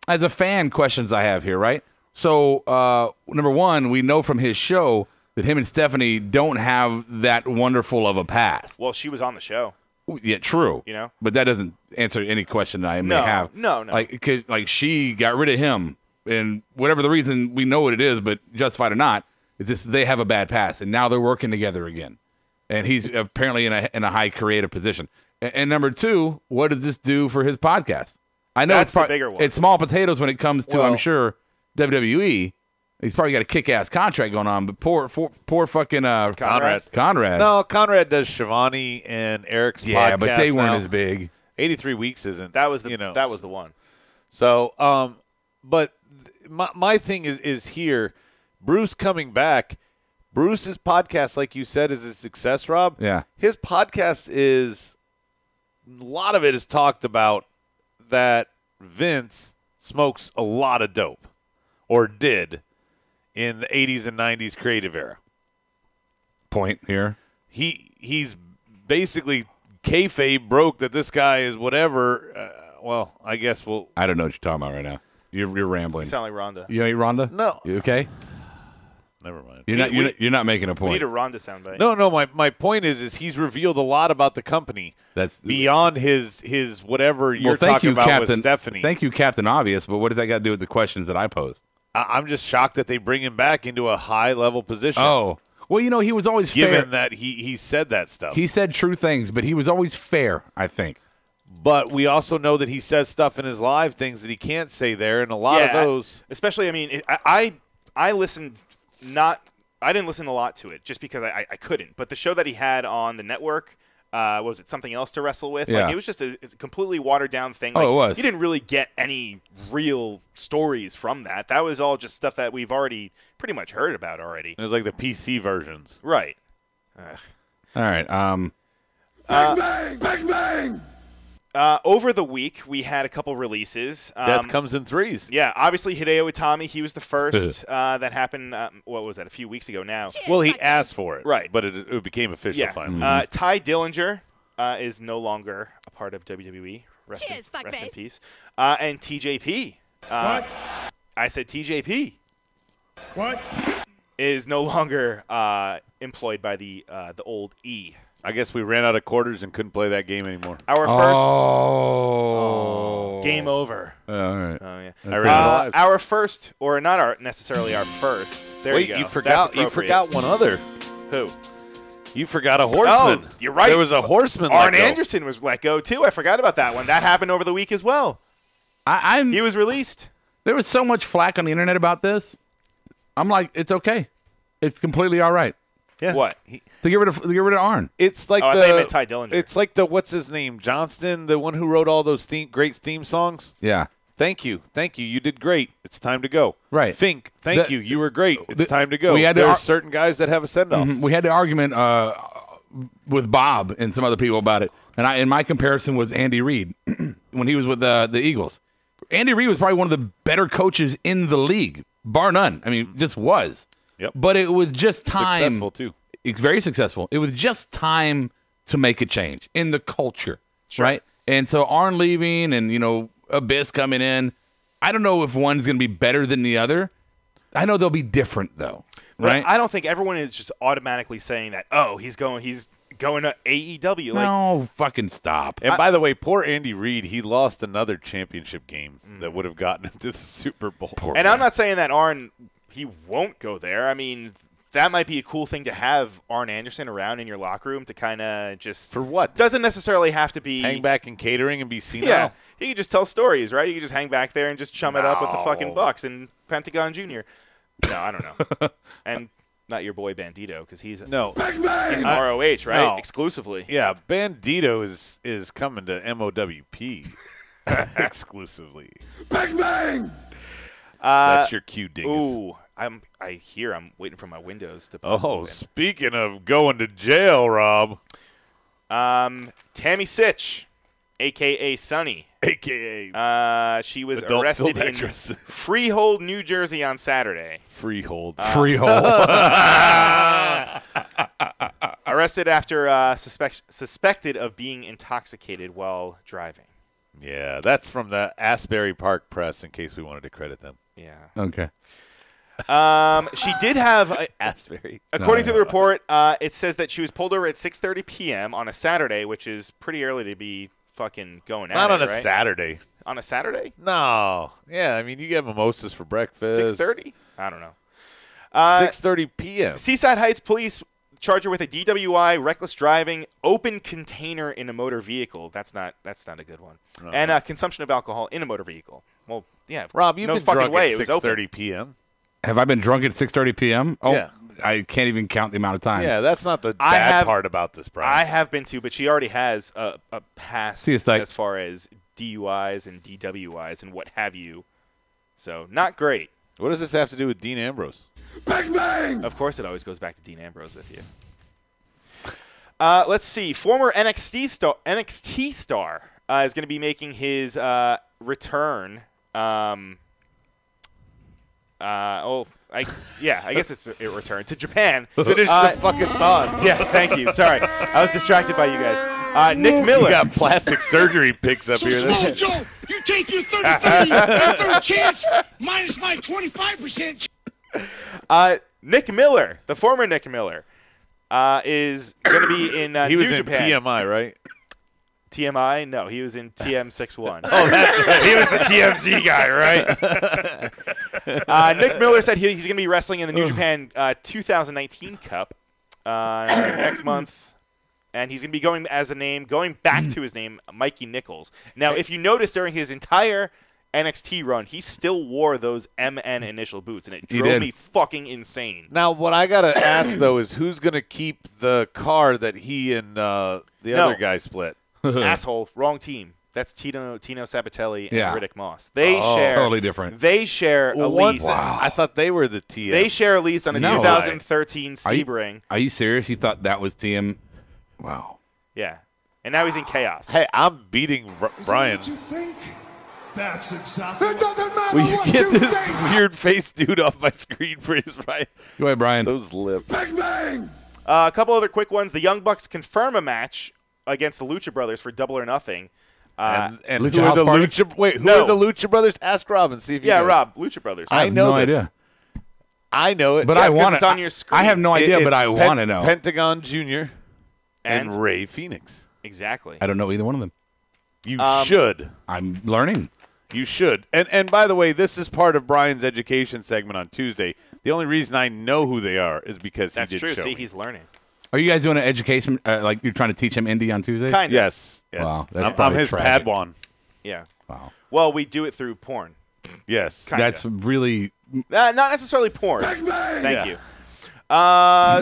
as a fan, questions I have here, right? So, number one, we know from his show that him and Stephanie don't have that wonderful of a past. Well, she was on the show. Yeah, true. You know? But that doesn't answer any question that I may have. No. Like she got rid of him, and whatever the reason, we know what it is, but justified or not, is just they have a bad past, and now they're working together again. And he's apparently in a high creative position. And number two, what does this do for his podcast? I know That's the bigger one. It's small potatoes when it comes to, I'm sure, WWE. He's probably got a kick-ass contract going on, but poor fucking Conrad. No, Conrad does Shivani and Eric's podcast. Yeah, but they weren't now. as big. 83 weeks isn't. That was the one. So, but my thing is here, Bruce coming back. Bruce's podcast, like you said, is a success, Rob. Yeah. His podcast is a lot of it is talked about that Vince smokes a lot of dope, or did, in the 80s and 90s creative era. Point here. He's basically kayfabe broke that this guy is whatever. Well, I guess we'll. I don't know what you're talking about right now. You're rambling. You sound like Rhonda. You ain't Rhonda? No. You okay? Never mind. You're not making a point. We need a Rhonda soundbite. No. My point is he's revealed a lot about the company. That's beyond his whatever you're talking about Captain, with Stephanie. Thank you, Captain Obvious. But what does that got to do with the questions that I posed? I'm just shocked that they bring him back into a high level position. Oh, well, he was always given fair. that he said that stuff. He said true things, but he was always fair, I think. But we also know that he says stuff in his live things that he can't say there, and a lot of those. Especially, I mean, I listened not. I didn't listen a lot to it just because I couldn't. But the show that he had on the network, was it Something Else to Wrestle With? Yeah. Like, it was just a completely watered down thing. Like, it was. You didn't really get any real stories from that. That was all just stuff that we've already pretty much heard about already. It was like the PC versions. Right. All right. Bang, bang, bang! Over the week, we had a couple releases. Death comes in threes. Yeah, obviously Hideo Itami, he was the first. That happened, what was that, a few weeks ago now. Well, he asked for it. Right. But it became official finally. Ty Dillinger is no longer a part of WWE. Rest in peace. And TJP. What? I said TJP. What? Is no longer employed by the old E. I guess we ran out of quarters and couldn't play that game anymore. Our first game over. All right. Oh yeah. I ran it our first, or not necessarily our first. There Wait, you go. you forgot one other. Who? You forgot a horseman. Oh, you're right. There was a horseman. Arn Anderson was let go too. I forgot about that one. That happened over the week as well. He was released. There was so much flack on the internet about this. I'm like, it's okay. It's completely all right. Yeah. What? To get rid of Arn. It's like I thought you meant Ty Dillinger. It's like what's his name, Johnston, the one who wrote all those great theme songs. Yeah. Thank you. You did great. It's time to go. Right. Fink, thank you. You were great. It's time to go. There's certain guys that have a send off. We had the argument with Bob and some other people about it, and my comparison was Andy Reid when he was with the Eagles. Andy Reid was probably one of the better coaches in the league, bar none. I mean, just was. Yep. But it was just time. Successful too. It's very successful. It was just time to make a change in the culture, right? And so Arn leaving and, Abyss coming in, I don't know if one's going to be better than the other. I know they'll be different, though, right? But I don't think everyone is just automatically saying that, he's going to AEW. No, fucking stop. And by the way, poor Andy Reid, he lost another championship game that would have gotten him to the Super Bowl. I'm not saying that Arn, he won't go there. I mean, that might be a cool thing to have Arn Anderson around in your locker room to kind of just... For what? Doesn't necessarily have to be... Hang back in catering and be seen Yeah. out? He can just tell stories, right? You can just hang back there and just chum it up with the fucking Bucks and Pentagon Jr. No, I don't know. And not your boy Bandito, because he's in No. ROH, right? No. Exclusively. Yeah, Bandito is coming to MOWP exclusively. Bang bang. That's your cue, Dingus. Ooh, I'm waiting for my windows to pop Oh, open. speaking of going to jail, Rob. Tammy Sitch, a.k.a. Sunny. A.k.a. She was Adult arrested film in actress. Freehold, New Jersey on Saturday. Freehold. Arrested after suspected of being intoxicated while driving. Yeah, that's from the Asbury Park Press, in case we wanted to credit them. Yeah. Okay. She did have Asbury. According to the report, it says that she was pulled over at 6:30 p.m. on a Saturday, which is pretty early to be fucking going Not at on it, a right? Saturday. On a Saturday? No. Yeah, I mean, you get mimosas for breakfast. 6:30? I don't know. 6:30 p.m. Seaside Heights police charge her with a DWI, reckless driving, open container in a motor vehicle. That's not a good one. Uh-huh. And consumption of alcohol in a motor vehicle. Well, yeah. Rob, you've no been fucking drunk way. at It was open. 6:30 p.m. Have I been drunk at 6:30 p.m.? Oh, Yeah. I can't even count the amount of times. Yeah, that's not the bad part about this, Brian. I have been too, but she already has a pass See, it's like- as far as DUIs and DWIs and what have you. So, not great. What does this have to do with Dean Ambrose? Bang bang. Of course, it always goes back to Dean Ambrose with you. Let's see. Former NXT star is going to be making his return. I guess it's a return to Japan. Finish the fucking thought. Yeah, thank you. Sorry, I was distracted by you guys. Nick Miller. You got plastic surgery pics up here. Slow Joe, you take your 30-30 third chance minus my 25%. Nick Miller, the former Nick Miller, is going to be in He was New in Japan. TMI, right? TMI? No, he was in TM61. Oh, that's right. He was the TMZ guy, right? Nick Miller said he's going to be wrestling in the New Japan 2019 Cup next month, and he's going to be going back to his name, Mikey Nichols. Now, if you notice during his entire NXT run, he still wore those MN initial boots, and it drove me fucking insane. Now, what I got to ask, though, is who's going to keep the car that he and the other guy split? Asshole, wrong team. That's Tino Sabatelli and Yeah. Riddick Moss. They share totally different. They share a lease. Wow. I thought they were the TM. They share a lease on a No. 2013 Sebring. Are you serious? You thought that was TM? Wow. Yeah, and now he's in Chaos. Hey, I'm beating Brian. What you think? That's exactly. It doesn't matter Will you what get you this think. weird face dude off my screen, please, Brian? Go ahead, Brian. Those lips. Bang bang. A couple other quick ones. The Young Bucks confirm a match against the Lucha Brothers for Double or Nothing. And Lucha who are House the Party? Lucha? Wait, who No. are the Lucha Brothers? Ask Rob and see if he knows. Rob, Lucha Brothers. I have know no this. idea. I know it. But Yeah, I 'cause want it's on your screen. I have no idea, but I want to know. Pentagon Jr. and And- Ray Phoenix. Exactly. I don't know either one of them. You should. I'm learning. You should. And by the way, this is part of Brian's education segment on Tuesday. The only reason I know who they are is because That's he did true. show See, me. he's learning. Are you guys doing an education? Like you're trying to teach him indie on Tuesdays? Kind of. Yes. Wow, that's I'm probably his tragic. Padawan. Yeah. Wow. Well, we do it through porn. Yes. Kinda. That's really. Not necessarily porn. Bang bang. Thank Yeah. you.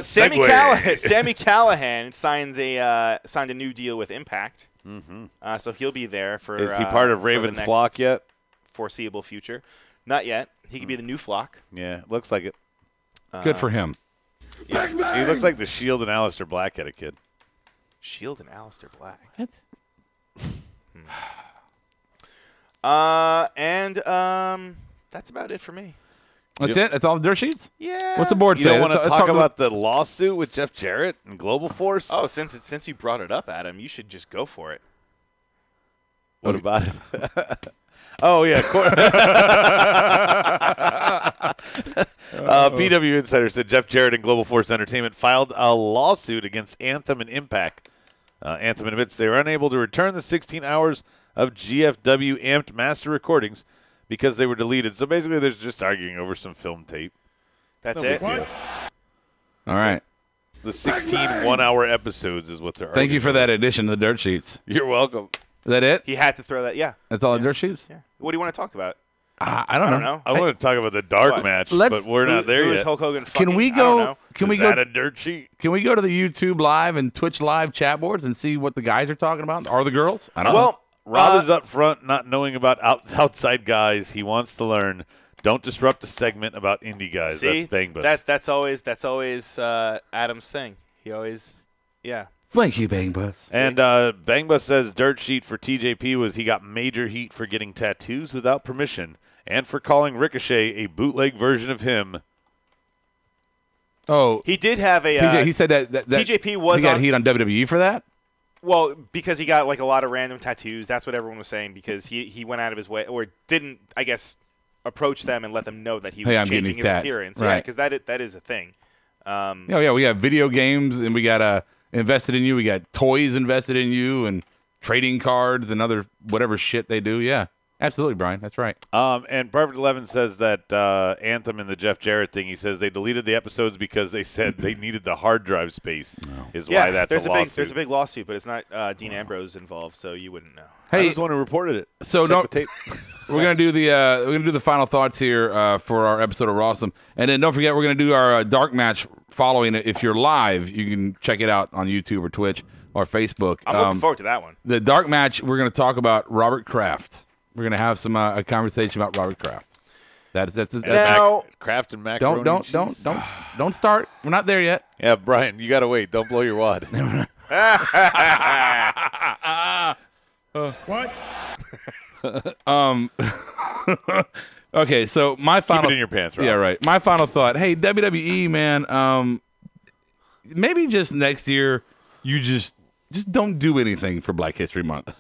Sammy Segue. Sammy Callahan signed a new deal with Impact. Mm-hmm. So he'll be there for. Is he part of for the Raven's next flock yet? Foreseeable future. Not yet. He could be the new flock. Yeah, looks like it. Good for him. Bang bang. He looks like the Shield and Aleister Black had a kid. Shield and Aleister Black. What? That's about it for me. That's it? That's all the dirt sheets? Yeah. What's the board You say? don't want to Let's talk about the lawsuit with Jeff Jarrett and Global Force? Oh, since you brought it up, Adam, you should just go for it. What about it? Oh, yeah. PW Insider said Jeff Jarrett and Global Force Entertainment filed a lawsuit against Anthem and Impact. Anthem admits they were unable to return the 16 hours of GFW amped master recordings because they were deleted. So basically, they're just arguing over some film tape. That's No it. big deal. All right. The 16 one-hour episodes is what they're arguing. Thank you for that addition to the dirt sheets. You're welcome. Is that it? He had to throw that. Yeah. That's all the dirt sheets? Yeah. What do you want to talk about? I don't know. I want to talk about the dark match, but we're not there yet. Hulk Hogan Can we go? Can we Is go? that a dirt sheet? Can we go to the YouTube Live and Twitch Live chat boards and see what the guys are talking about? Or the girls? I don't know. Well, Rob is up front, not knowing about outside guys. He wants to learn. Don't disrupt the segment about indie guys. See, that's Bang Bus. that's always Adam's thing. He always, Thank you, Bang Bus. And Bang Bus says dirt sheet for TJP was he got major heat for getting tattoos without permission and for calling Ricochet a bootleg version of him. Oh, he did have a. TJ, he said that TJP was he got on, heat on WWE for that. Well, because he got like a lot of random tattoos. That's what everyone was saying because he went out of his way or didn't, I guess, approach them and let them know that he was changing his appearance. Right. Yeah, because that is a thing. Yeah, we got video games and we got invested in you. We got toys invested in you and trading cards and other whatever shit they do. Yeah, absolutely, Brian. That's right. And Perfect 11 says that Anthem and the Jeff Jarrett thing, he says they deleted the episodes because they said they needed the hard drive space is why that's a lawsuit. There's a big lawsuit, but it's not Dean Ambrose involved, so you wouldn't know. Hey, I was the one who reported it. So Check the tape. we're gonna do the final thoughts here for our episode of Rawsome, and then don't forget we're gonna do our dark match following it. If you're live, you can check it out on YouTube or Twitch or Facebook. I'm looking forward to that one. The dark match, we're gonna talk about Robert Kraft. We're gonna have some a conversation about Robert Kraft. That's now Kraft and macaroni. Don't start. We're not there yet. Yeah, Brian, you gotta wait. Don't blow your wad. What? Okay, so my final. Keep it in your pants, Rob. Yeah, right. My final thought. Hey, WWE, man. Maybe just next year, you just don't do anything for Black History Month.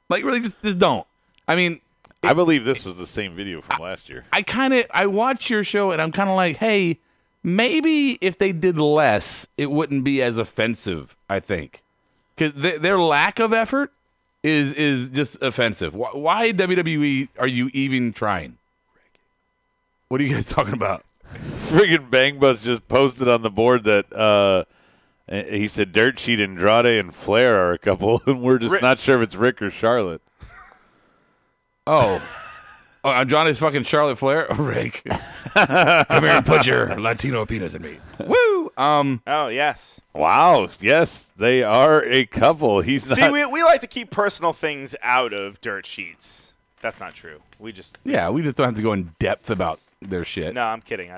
Like, really, just don't. I mean, I believe this was the same video from last year. I watch your show and I'm kind of like, hey, maybe if they did less, it wouldn't be as offensive. I think because their lack of effort is just offensive. Why WWE are you even trying? What are you guys talking about? Friggin' Bang Bus just posted on the board that he said Dirt Sheet, Andrade, and Flair are a couple, and we're just not sure if it's Rick or Charlotte. Oh, Andrade's fucking Charlotte Flair? Oh, Rick. Come here and put your Latino penis in me. Woo! Oh, yes. Wow. Yes, they are a couple. He's not. See, we like to keep personal things out of dirt sheets. That's not true. We just don't have to go in depth about their shit. No, I'm kidding.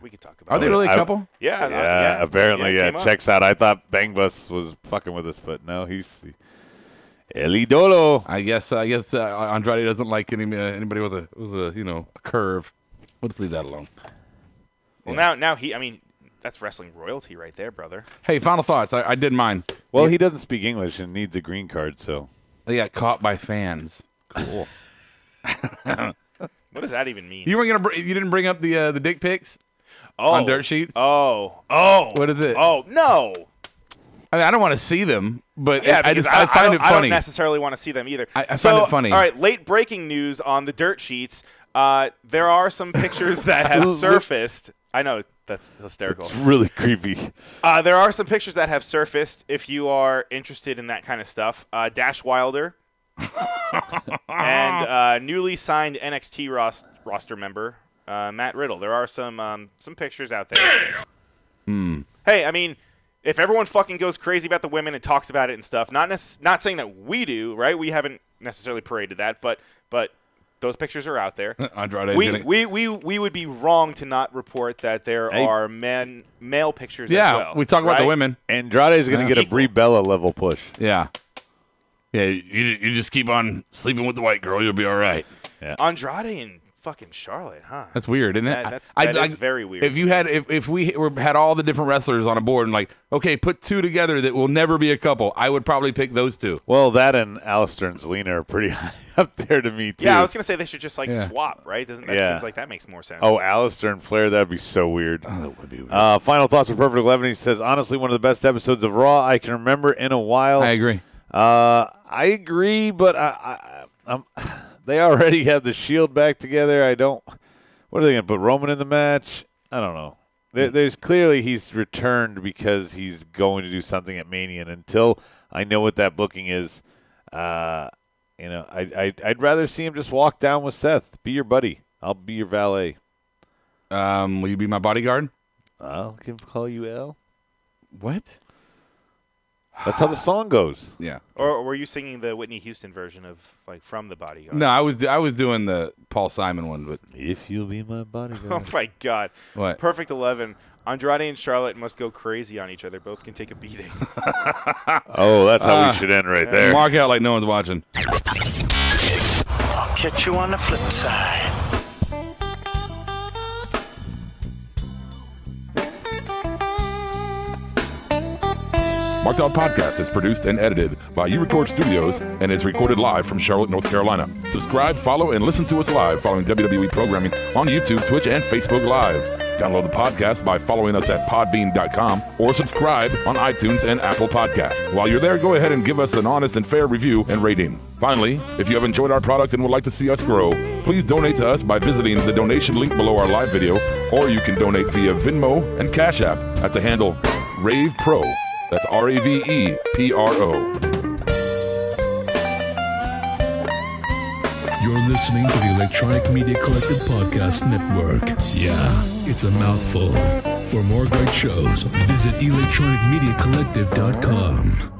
We could talk about Are they really a couple? Yeah. Apparently, yeah. Checks out. I thought Bang Bus was fucking with us, but no, he's El Idolo. I guess Andrade doesn't like anybody with a curve. Let's leave that alone. Well, now that's wrestling royalty right there, brother. Hey, final thoughts. I did mine. Well, he doesn't speak English and needs a green card, so they got caught by fans. Cool. What does that even mean? You didn't bring up the dick pics on dirt sheets. Oh, what is it? Oh no. I mean, I don't want to see them, but yeah, I find it funny. I don't necessarily want to see them either. I find it funny. All right, late breaking news on the dirt sheets. There are some pictures that have surfaced. I know, that's hysterical. It's really creepy. There are some pictures that have surfaced if you are interested in that kind of stuff. Dash Wilder and newly signed NXT roster member Matt Riddle. There are some pictures out there. Hey, I mean, if everyone fucking goes crazy about the women and talks about it and stuff, not saying that we do, right? We haven't necessarily paraded that, but those pictures are out there. We would be wrong to not report that there are male pictures as well. Yeah, we talk about the women. Andrade is going to get a Brie Bella level push. Yeah. Yeah, you just keep on sleeping with the white girl, you'll be all right. Yeah. Andrade and fucking Charlotte, huh? That's weird, isn't it? That is very weird. If we had all the different wrestlers on a board and like, okay, put two together that will never be a couple, I would probably pick those two. Well, that and Alistair and Zelina are pretty high up there to me too. Yeah, I was gonna say they should just swap, right? Doesn't that seems like that makes more sense? Oh, Alistair and Flair, that'd be so weird. Oh, that would be weird. Final thoughts for Perfect 11. He says, honestly, one of the best episodes of Raw I can remember in a while. I agree. I agree, but they already have the Shield back together. What are they going to put Roman in the match? I don't know. There's clearly he's returned because he's going to do something at Mania. And until I know what that booking is, I'd rather see him just walk down with Seth, be your buddy. I'll be your valet. Will you be my bodyguard? I'll call you L. What? That's how the song goes. Yeah. Or were you singing the Whitney Houston version of like From the Bodyguard? No, I was doing the Paul Simon one, but if you'll be my bodyguard. Oh my God! What? Perfect 11. Andrade and Charlotte must go crazy on each other. Both can take a beating. Oh, that's how we should end right there. Mark out like no one's watching. I'll catch you on the flip side. Marked Out Podcast is produced and edited by U-Record Studios and is recorded live from Charlotte, North Carolina. Subscribe, follow, and listen to us live following WWE programming on YouTube, Twitch, and Facebook Live. Download the podcast by following us at podbean.com or subscribe on iTunes and Apple Podcasts. While you're there, go ahead and give us an honest and fair review and rating. Finally, if you have enjoyed our product and would like to see us grow, please donate to us by visiting the donation link below our live video, or you can donate via Venmo and Cash App at the handle Ravepro. That's RAVEPRO. You're listening to the Electronic Media Collective Podcast Network. Yeah, it's a mouthful. For more great shows, visit electronicmediacollective.com.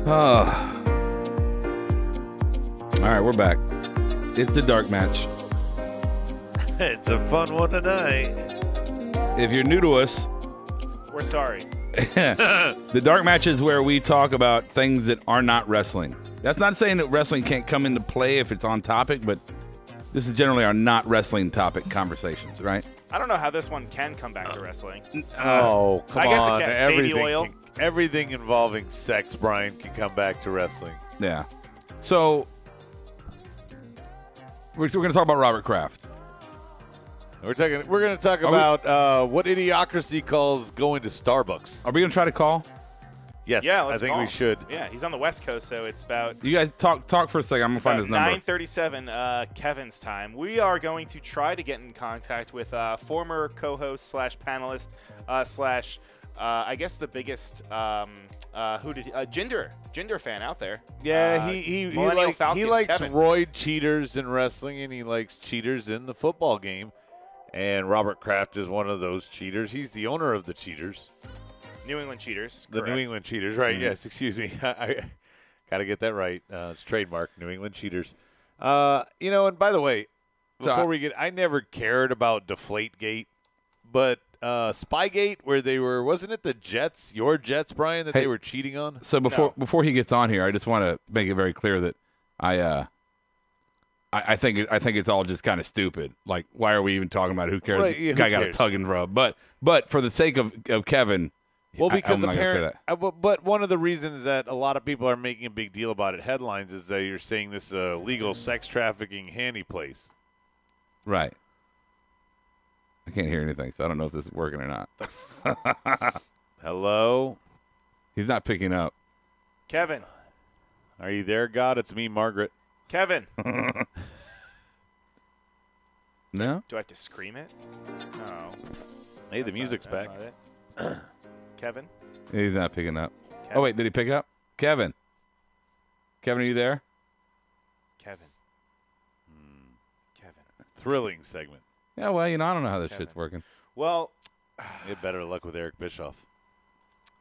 All right, we're back. It's the dark match. It's a fun one tonight. If you're new to us, We're sorry. the dark match is where we talk about things that are not wrestling. That's not saying that wrestling can't come into play if it's on topic, but this is generally our not wrestling topic conversations, right? I don't know how this one can come back to wrestling. Oh, come I guess on. it can. Baby oil. Everything involving sex, Brian, can come back to wrestling. Yeah. So we're going to talk about Robert Kraft. We're going to talk about what Idiocracy calls going to Starbucks. Are we going to try to call? Yes, Yeah, I think we should. Yeah, he's on the West Coast, so it's about. You guys talk for a second. I'm going to find his number. 9:37 Kevin's time. We are going to try to get in contact with former co-host / panelist / I guess the biggest Jinder fan out there. Yeah, he likes Kevin. roid cheaters in wrestling, and he likes cheaters in the football game. And Robert Kraft is one of those cheaters. He's the owner of the Cheaters. New England Cheaters. The correct. New England Cheaters, right? Yes, excuse me. I got to get that right. It's trademark, New England Cheaters. And by the way, I never cared about Deflategate, but Spygate, where they were, wasn't it the Jets, your Jets, Brian, that they were cheating on? So before he gets on here, I just want to make it very clear that I think it's all just kind of stupid. Like, why are we even talking about it? Who cares? Right, yeah, the guy who got a cares? tug and rub. But for the sake of Kevin, Well, because I'm not gonna say that. but one of the reasons that a lot of people are making a big deal about it, headlines, is that you're saying this is a legal sex trafficking handy place. Right. I can't hear anything, so I don't know if this is working or not. Hello? He's not picking up. Kevin. Are you there, God? It's me, Margaret. Kevin. No? Do I have to scream it? No. Hey, the music's back. Not it. Kevin. He's not picking up. Kevin. Oh, wait, did he pick up? Kevin. Kevin, are you there? Kevin. Kevin. Thrilling segment. Yeah, well, I don't know how this Kevin. shit's working. Well, you had better luck with Eric Bischoff.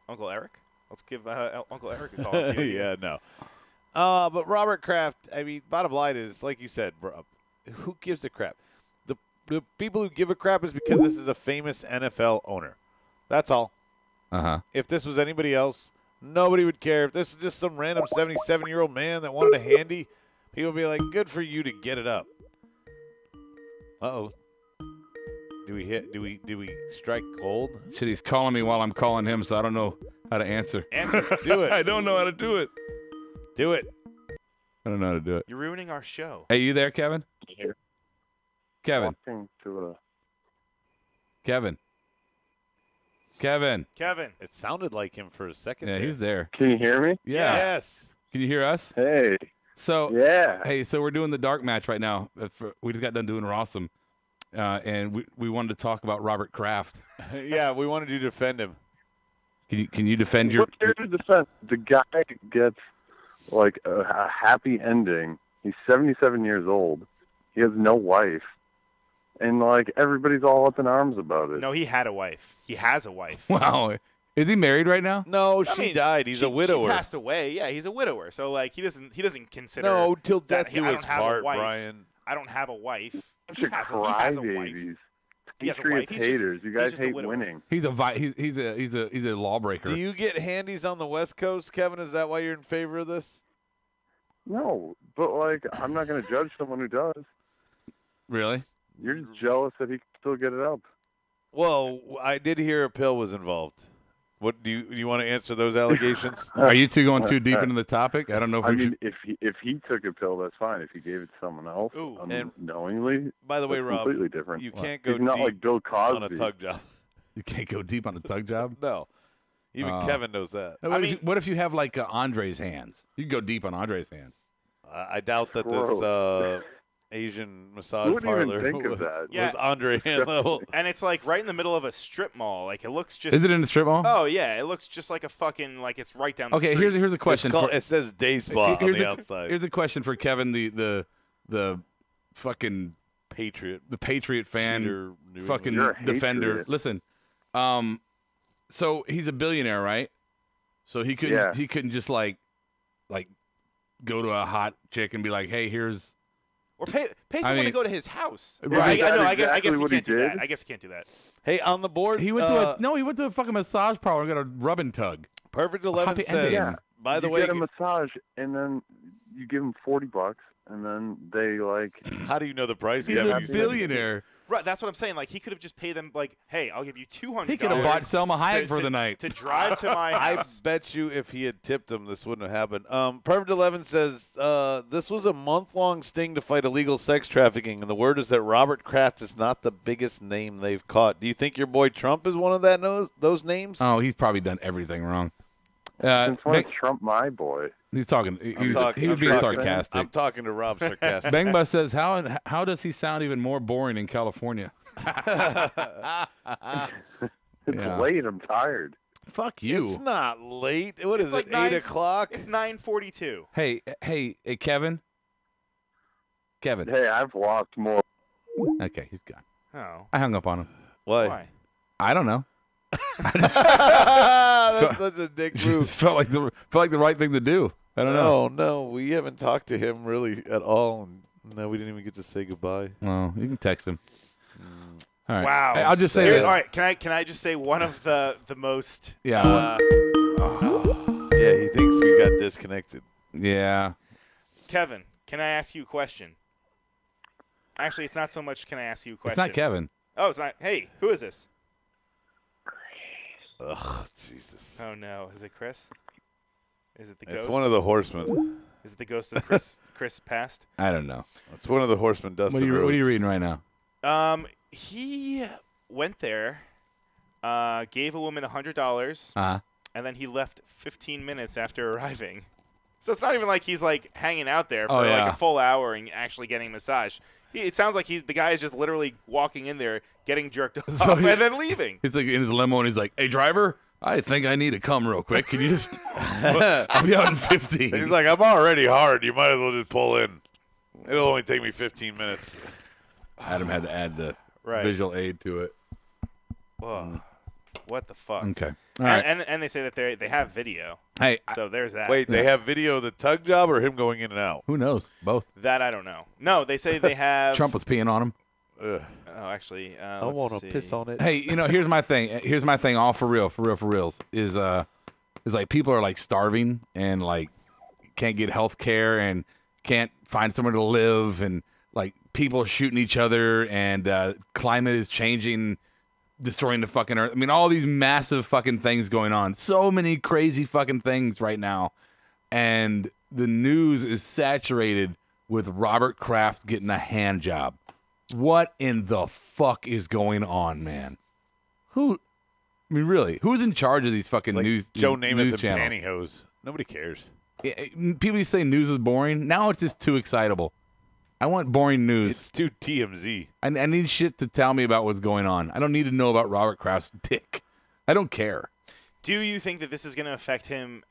Uncle Eric? Let's give Uncle Eric a call. Yeah, no. But Robert Kraft, I mean, bottom line is, like you said, bro, who gives a crap? The people who give a crap is because this is a famous NFL owner. That's all. Uh-huh. If this was anybody else, nobody would care. If this is just some random 77-year-old man that wanted a handy, people would be like, good for you to get it up. Uh-oh. Do we strike gold? Shit, he's calling me while I'm calling him, so I don't know how to answer. Answer. Do it. I don't know how to do it. Do it. I don't know how to do it. You're ruining our show. Hey, you there, Kevin? Here. Kevin. Kevin. Kevin. Kevin. It sounded like him for a second. Yeah, he's there. Can you hear me? Yeah. Yes. Can you hear us? Hey. So Yeah. Hey, so we're doing the dark match right now. We just got done doing Rawsome, and we wanted to talk about Robert Kraft. Yeah, we wanted you to defend him. Can you defend your? What's there to defend? The guy gets like a happy ending. He's 77 years old. He has no wife, and like everybody's all up in arms about it. No, he had a wife. He has a wife. Wow. Is he married right now? No, she died. He's a widower. She passed away. Yeah, he's a widower. So like he doesn't consider. No, till that death do us part, Brian. I don't have a wife. Bunch He of has a wife. crybabies. He has a Patriot wife. He's just- haters. You guys he's just a hate widower. winning. He's a lawbreaker. Do you get handies on the West Coast, Kevin? Is that why you're in favor of this? No, but like I'm not going to judge someone who does. Really? You're just jealous that he can still get it up. Well, I did hear a pill was involved. What do you want to answer those allegations? Are you two going too deep into the topic? I don't know if I we mean, should. if he took a pill, that's fine. If he gave it to someone else, and knowingly, by the way, that's Rob, completely different. you can't go He's not deep like Bill Cosby on a tug job. You can't go deep on a tug job. No, even Kevin knows that. What if you have like Andre's hands? You can go deep on Andre's hands. I doubt that this Asian massage Who would even parlor think of that? was Andre hand level. And it's like right in the middle of a strip mall. Like it looks just. Is it in the strip mall? Oh yeah, it looks just like a fucking like it's right down the street. Okay, here's a question. It says day spa on the outside. Here's a question for Kevin, the fucking Patriot, the Patriot fan, Cheater, fucking You're a defender. hatred. Listen, so he's a billionaire, right? So he couldn't just like go to a hot chick and be like, hey, here's. Or pay someone to go to his house. Right. I guess exactly you what he can't do did? that. I guess you can't do that. Hey, on the board, He went he went to a fucking massage parlor and got a rub and tug. Perfect 11 Happy says. ending. Yeah. By the you way, get a massage, and then you give him $40, and then they like. how do you know the price? He's Kevin? a You said- billionaire. Right, that's what I'm saying. Like he could have just paid them. Like, hey, I'll give you $200. He could have bought Selma Hayek for the night. to drive to my I house. bet you if he had tipped him, this wouldn't have happened. Perfect 11 says this was a month-long sting to fight illegal sex trafficking, and the word is that Robert Kraft is not the biggest name they've caught. Do you think your boy Trump is one of those names? Oh, he's probably done everything wrong. Since when is Trump my boy? He's talking. He was being talking- sarcastic. I'm talking to Rob sarcastic. Bangba says, how does he sound even more boring in California? It's Yeah. late. I'm tired. Fuck you. It's not late. What is like it? 8 o'clock? It's 9:42. Hey, Kevin. Kevin. Hey, I've lost more. Okay, he's gone. Oh, I hung up on him. why? I don't know. That's such a dick move. felt like the right thing to do. I don't know. No, we haven't talked to him really at all. No, we didn't even get to say goodbye. Oh, you can text him. All right. Wow. I'll just say Here- that. all right, can I just say one of the most Yeah. Yeah, he thinks we got disconnected. Yeah. Kevin, can I ask you a question? Actually, it's not so much can I ask you a question. It's not Kevin. Oh, it's not. Hey, who is this? Ugh, Jesus. Oh no, is it Chris? Is it the It's ghost? one of the horsemen. Is it the ghost of Chris past? I don't know. It's one of the horsemen, Dustin What are you Rhodes. reading right now? He went there, gave a woman $100, Uh-huh. and then he left 15 minutes after arriving. So it's not even like he's like hanging out there for Oh, yeah. like a full hour and actually getting a massage. It sounds like the guy is just literally walking in there, getting jerked off, and then leaving. He's like in his limo and he's like, "Hey, driver, I think I need to come real quick. Can you just? I'll be out in 15." He's like, I'm already hard. You might as well just pull in. It'll only take me 15 minutes. Adam had to add the Right. visual aid to it. Whoa. What the fuck? Okay. All right. And they say that they have video. Hey, so there's that. Wait, they have video of the tug job or him going in and out? Who knows? Both. That I don't know. No, they say they have. Trump was peeing on him. Ugh. Oh, actually, I want to piss on it. Hey, here's my thing. Here's my thing. All for reals. Is like people are like starving and like can't get health care and can't find somewhere to live and like people shooting each other and climate is changing, destroying the fucking earth. I mean, all these massive fucking things going on. So many crazy fucking things right now, and the news is saturated with Robert Kraft getting a hand job. What in the fuck is going on, man? I mean, really, who's in charge of these fucking Like news? Joe these Namath news and channels? pantyhose. Nobody cares. People used to say news is boring. Now it's just too excitable. I want boring news. It's too TMZ. I need shit to tell me about what's going on. I don't need to know about Robert Kraft's dick. I don't care. Do you think that this is going to affect him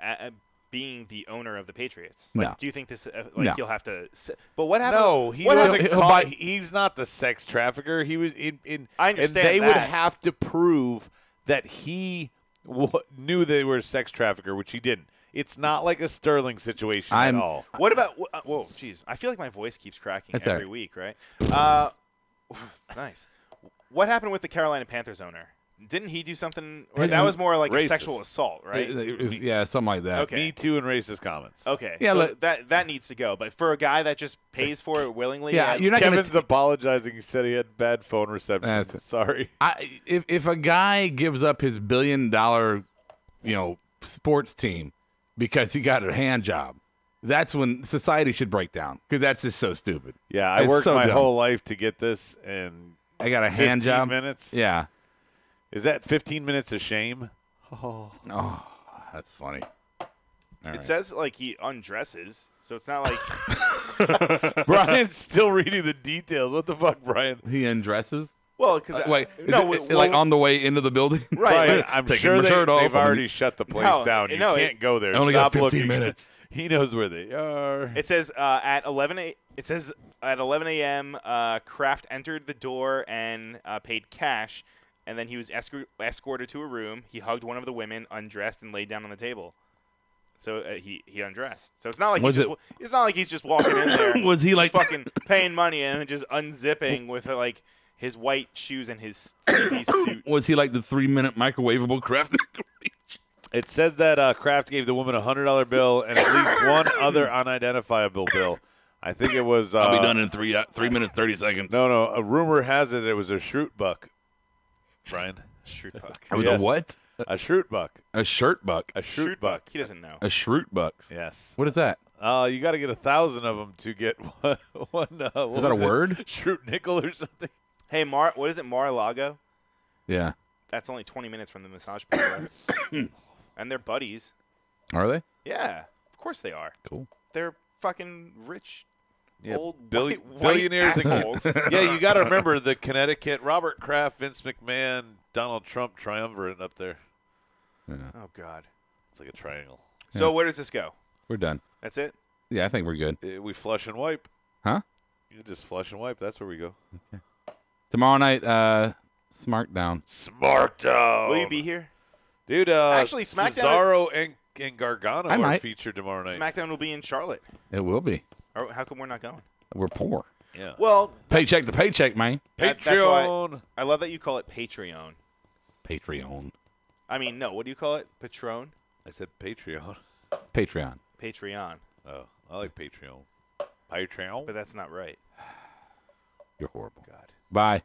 being the owner of the Patriots? Like, No. do you think this No. he'll have to? But what happened? No, he what wasn't happened- caught. He's not the sex trafficker. He was in. I understand and they would that. have to prove that he knew they were a sex trafficker, which he didn't. It's not like a Sterling situation at all. What about? Whoa, jeez! I feel like my voice keeps cracking That's every all right. week, right? Nice. What happened with the Carolina Panthers owner? Didn't he do something? Or that was more like a Racist. sexual assault, right? Yeah, something like that. Okay. Me Too and racist comments. Okay. Yeah, so look- that needs to go. But for a guy that just pays for it willingly, Yeah, you're not gonna Kevin's apologizing. He said he had bad phone reception. That's it. Sorry. If a guy gives up his $1 billion, sports team because he got a hand job, that's when society should break down because that's just so stupid. Yeah, I It's worked so my dumb. whole life to get this, and I got a hand 15 job. minutes. Yeah. Is that 15 minutes of shame? Oh, that's funny. All It right. says like he undresses, so it's not like Brian's still reading the details. What the fuck, Brian? He undresses. well, because Wait, no, is it, like on the way into the building? right. Brian, I'm Taking sure my shirt off they've and- already shut the place No, down. You no, can't go there. I only got Stop 15 looking. minutes. He knows where they are. It says at 11 a. It says at 11 a.m. Kraft entered the door and paid cash, and then he was escorted to a room. He hugged one of the women, undressed, and laid down on the table. So he undressed. So it's not like it's not like he's just walking in there. Was he just like fucking paying money and just unzipping with like his white shoes and his three-piece suit? Was he like the 3-minute microwavable Kraft? It says that Kraft gave the woman a $100 bill and at least one other unidentifiable bill. I think it was. I'll be done in 3 minutes 30 seconds. No. A rumor has it was a Schrute buck. Brian. Schrute buck. It was a what? A Schrute buck. A shirt buck. A Schrute buck. He doesn't know. A Schrute bucks. Yes. What is that? You got to get 1,000 of them to get one. What Is that a was it? word? Schrute nickel or something. Hey, what is it? Mar-a-Lago? Yeah. That's only 20 minutes from the massage parlor. And they're buddies. Are they? Yeah, of course they are. Cool. They're fucking rich, old white billionaires. assholes. Yeah, you got to remember the Connecticut Robert Kraft, Vince McMahon, Donald Trump triumvirate up there. Yeah. Oh God, it's like a triangle. So where does this go? We're done. That's it. Yeah, I think we're good. We flush and wipe. Huh? You just flush and wipe. That's where we go. Okay. Tomorrow night, Smarkdown. Smarkdown. Will you be here? Dude, Actually, SmackDown- Cesaro and Gargano I are might. featured tomorrow night. SmackDown will be in Charlotte. It will be. Or how come we're not going? We're poor. Yeah. Well, Paycheck to paycheck, man. that's why I love that you call it Patreon. Patreon. I mean, no. What do you call it? Patron. I said Patreon. Patreon. Patreon. Oh, I like Patreon. Patreon. But that's not right. You're horrible. God. Bye.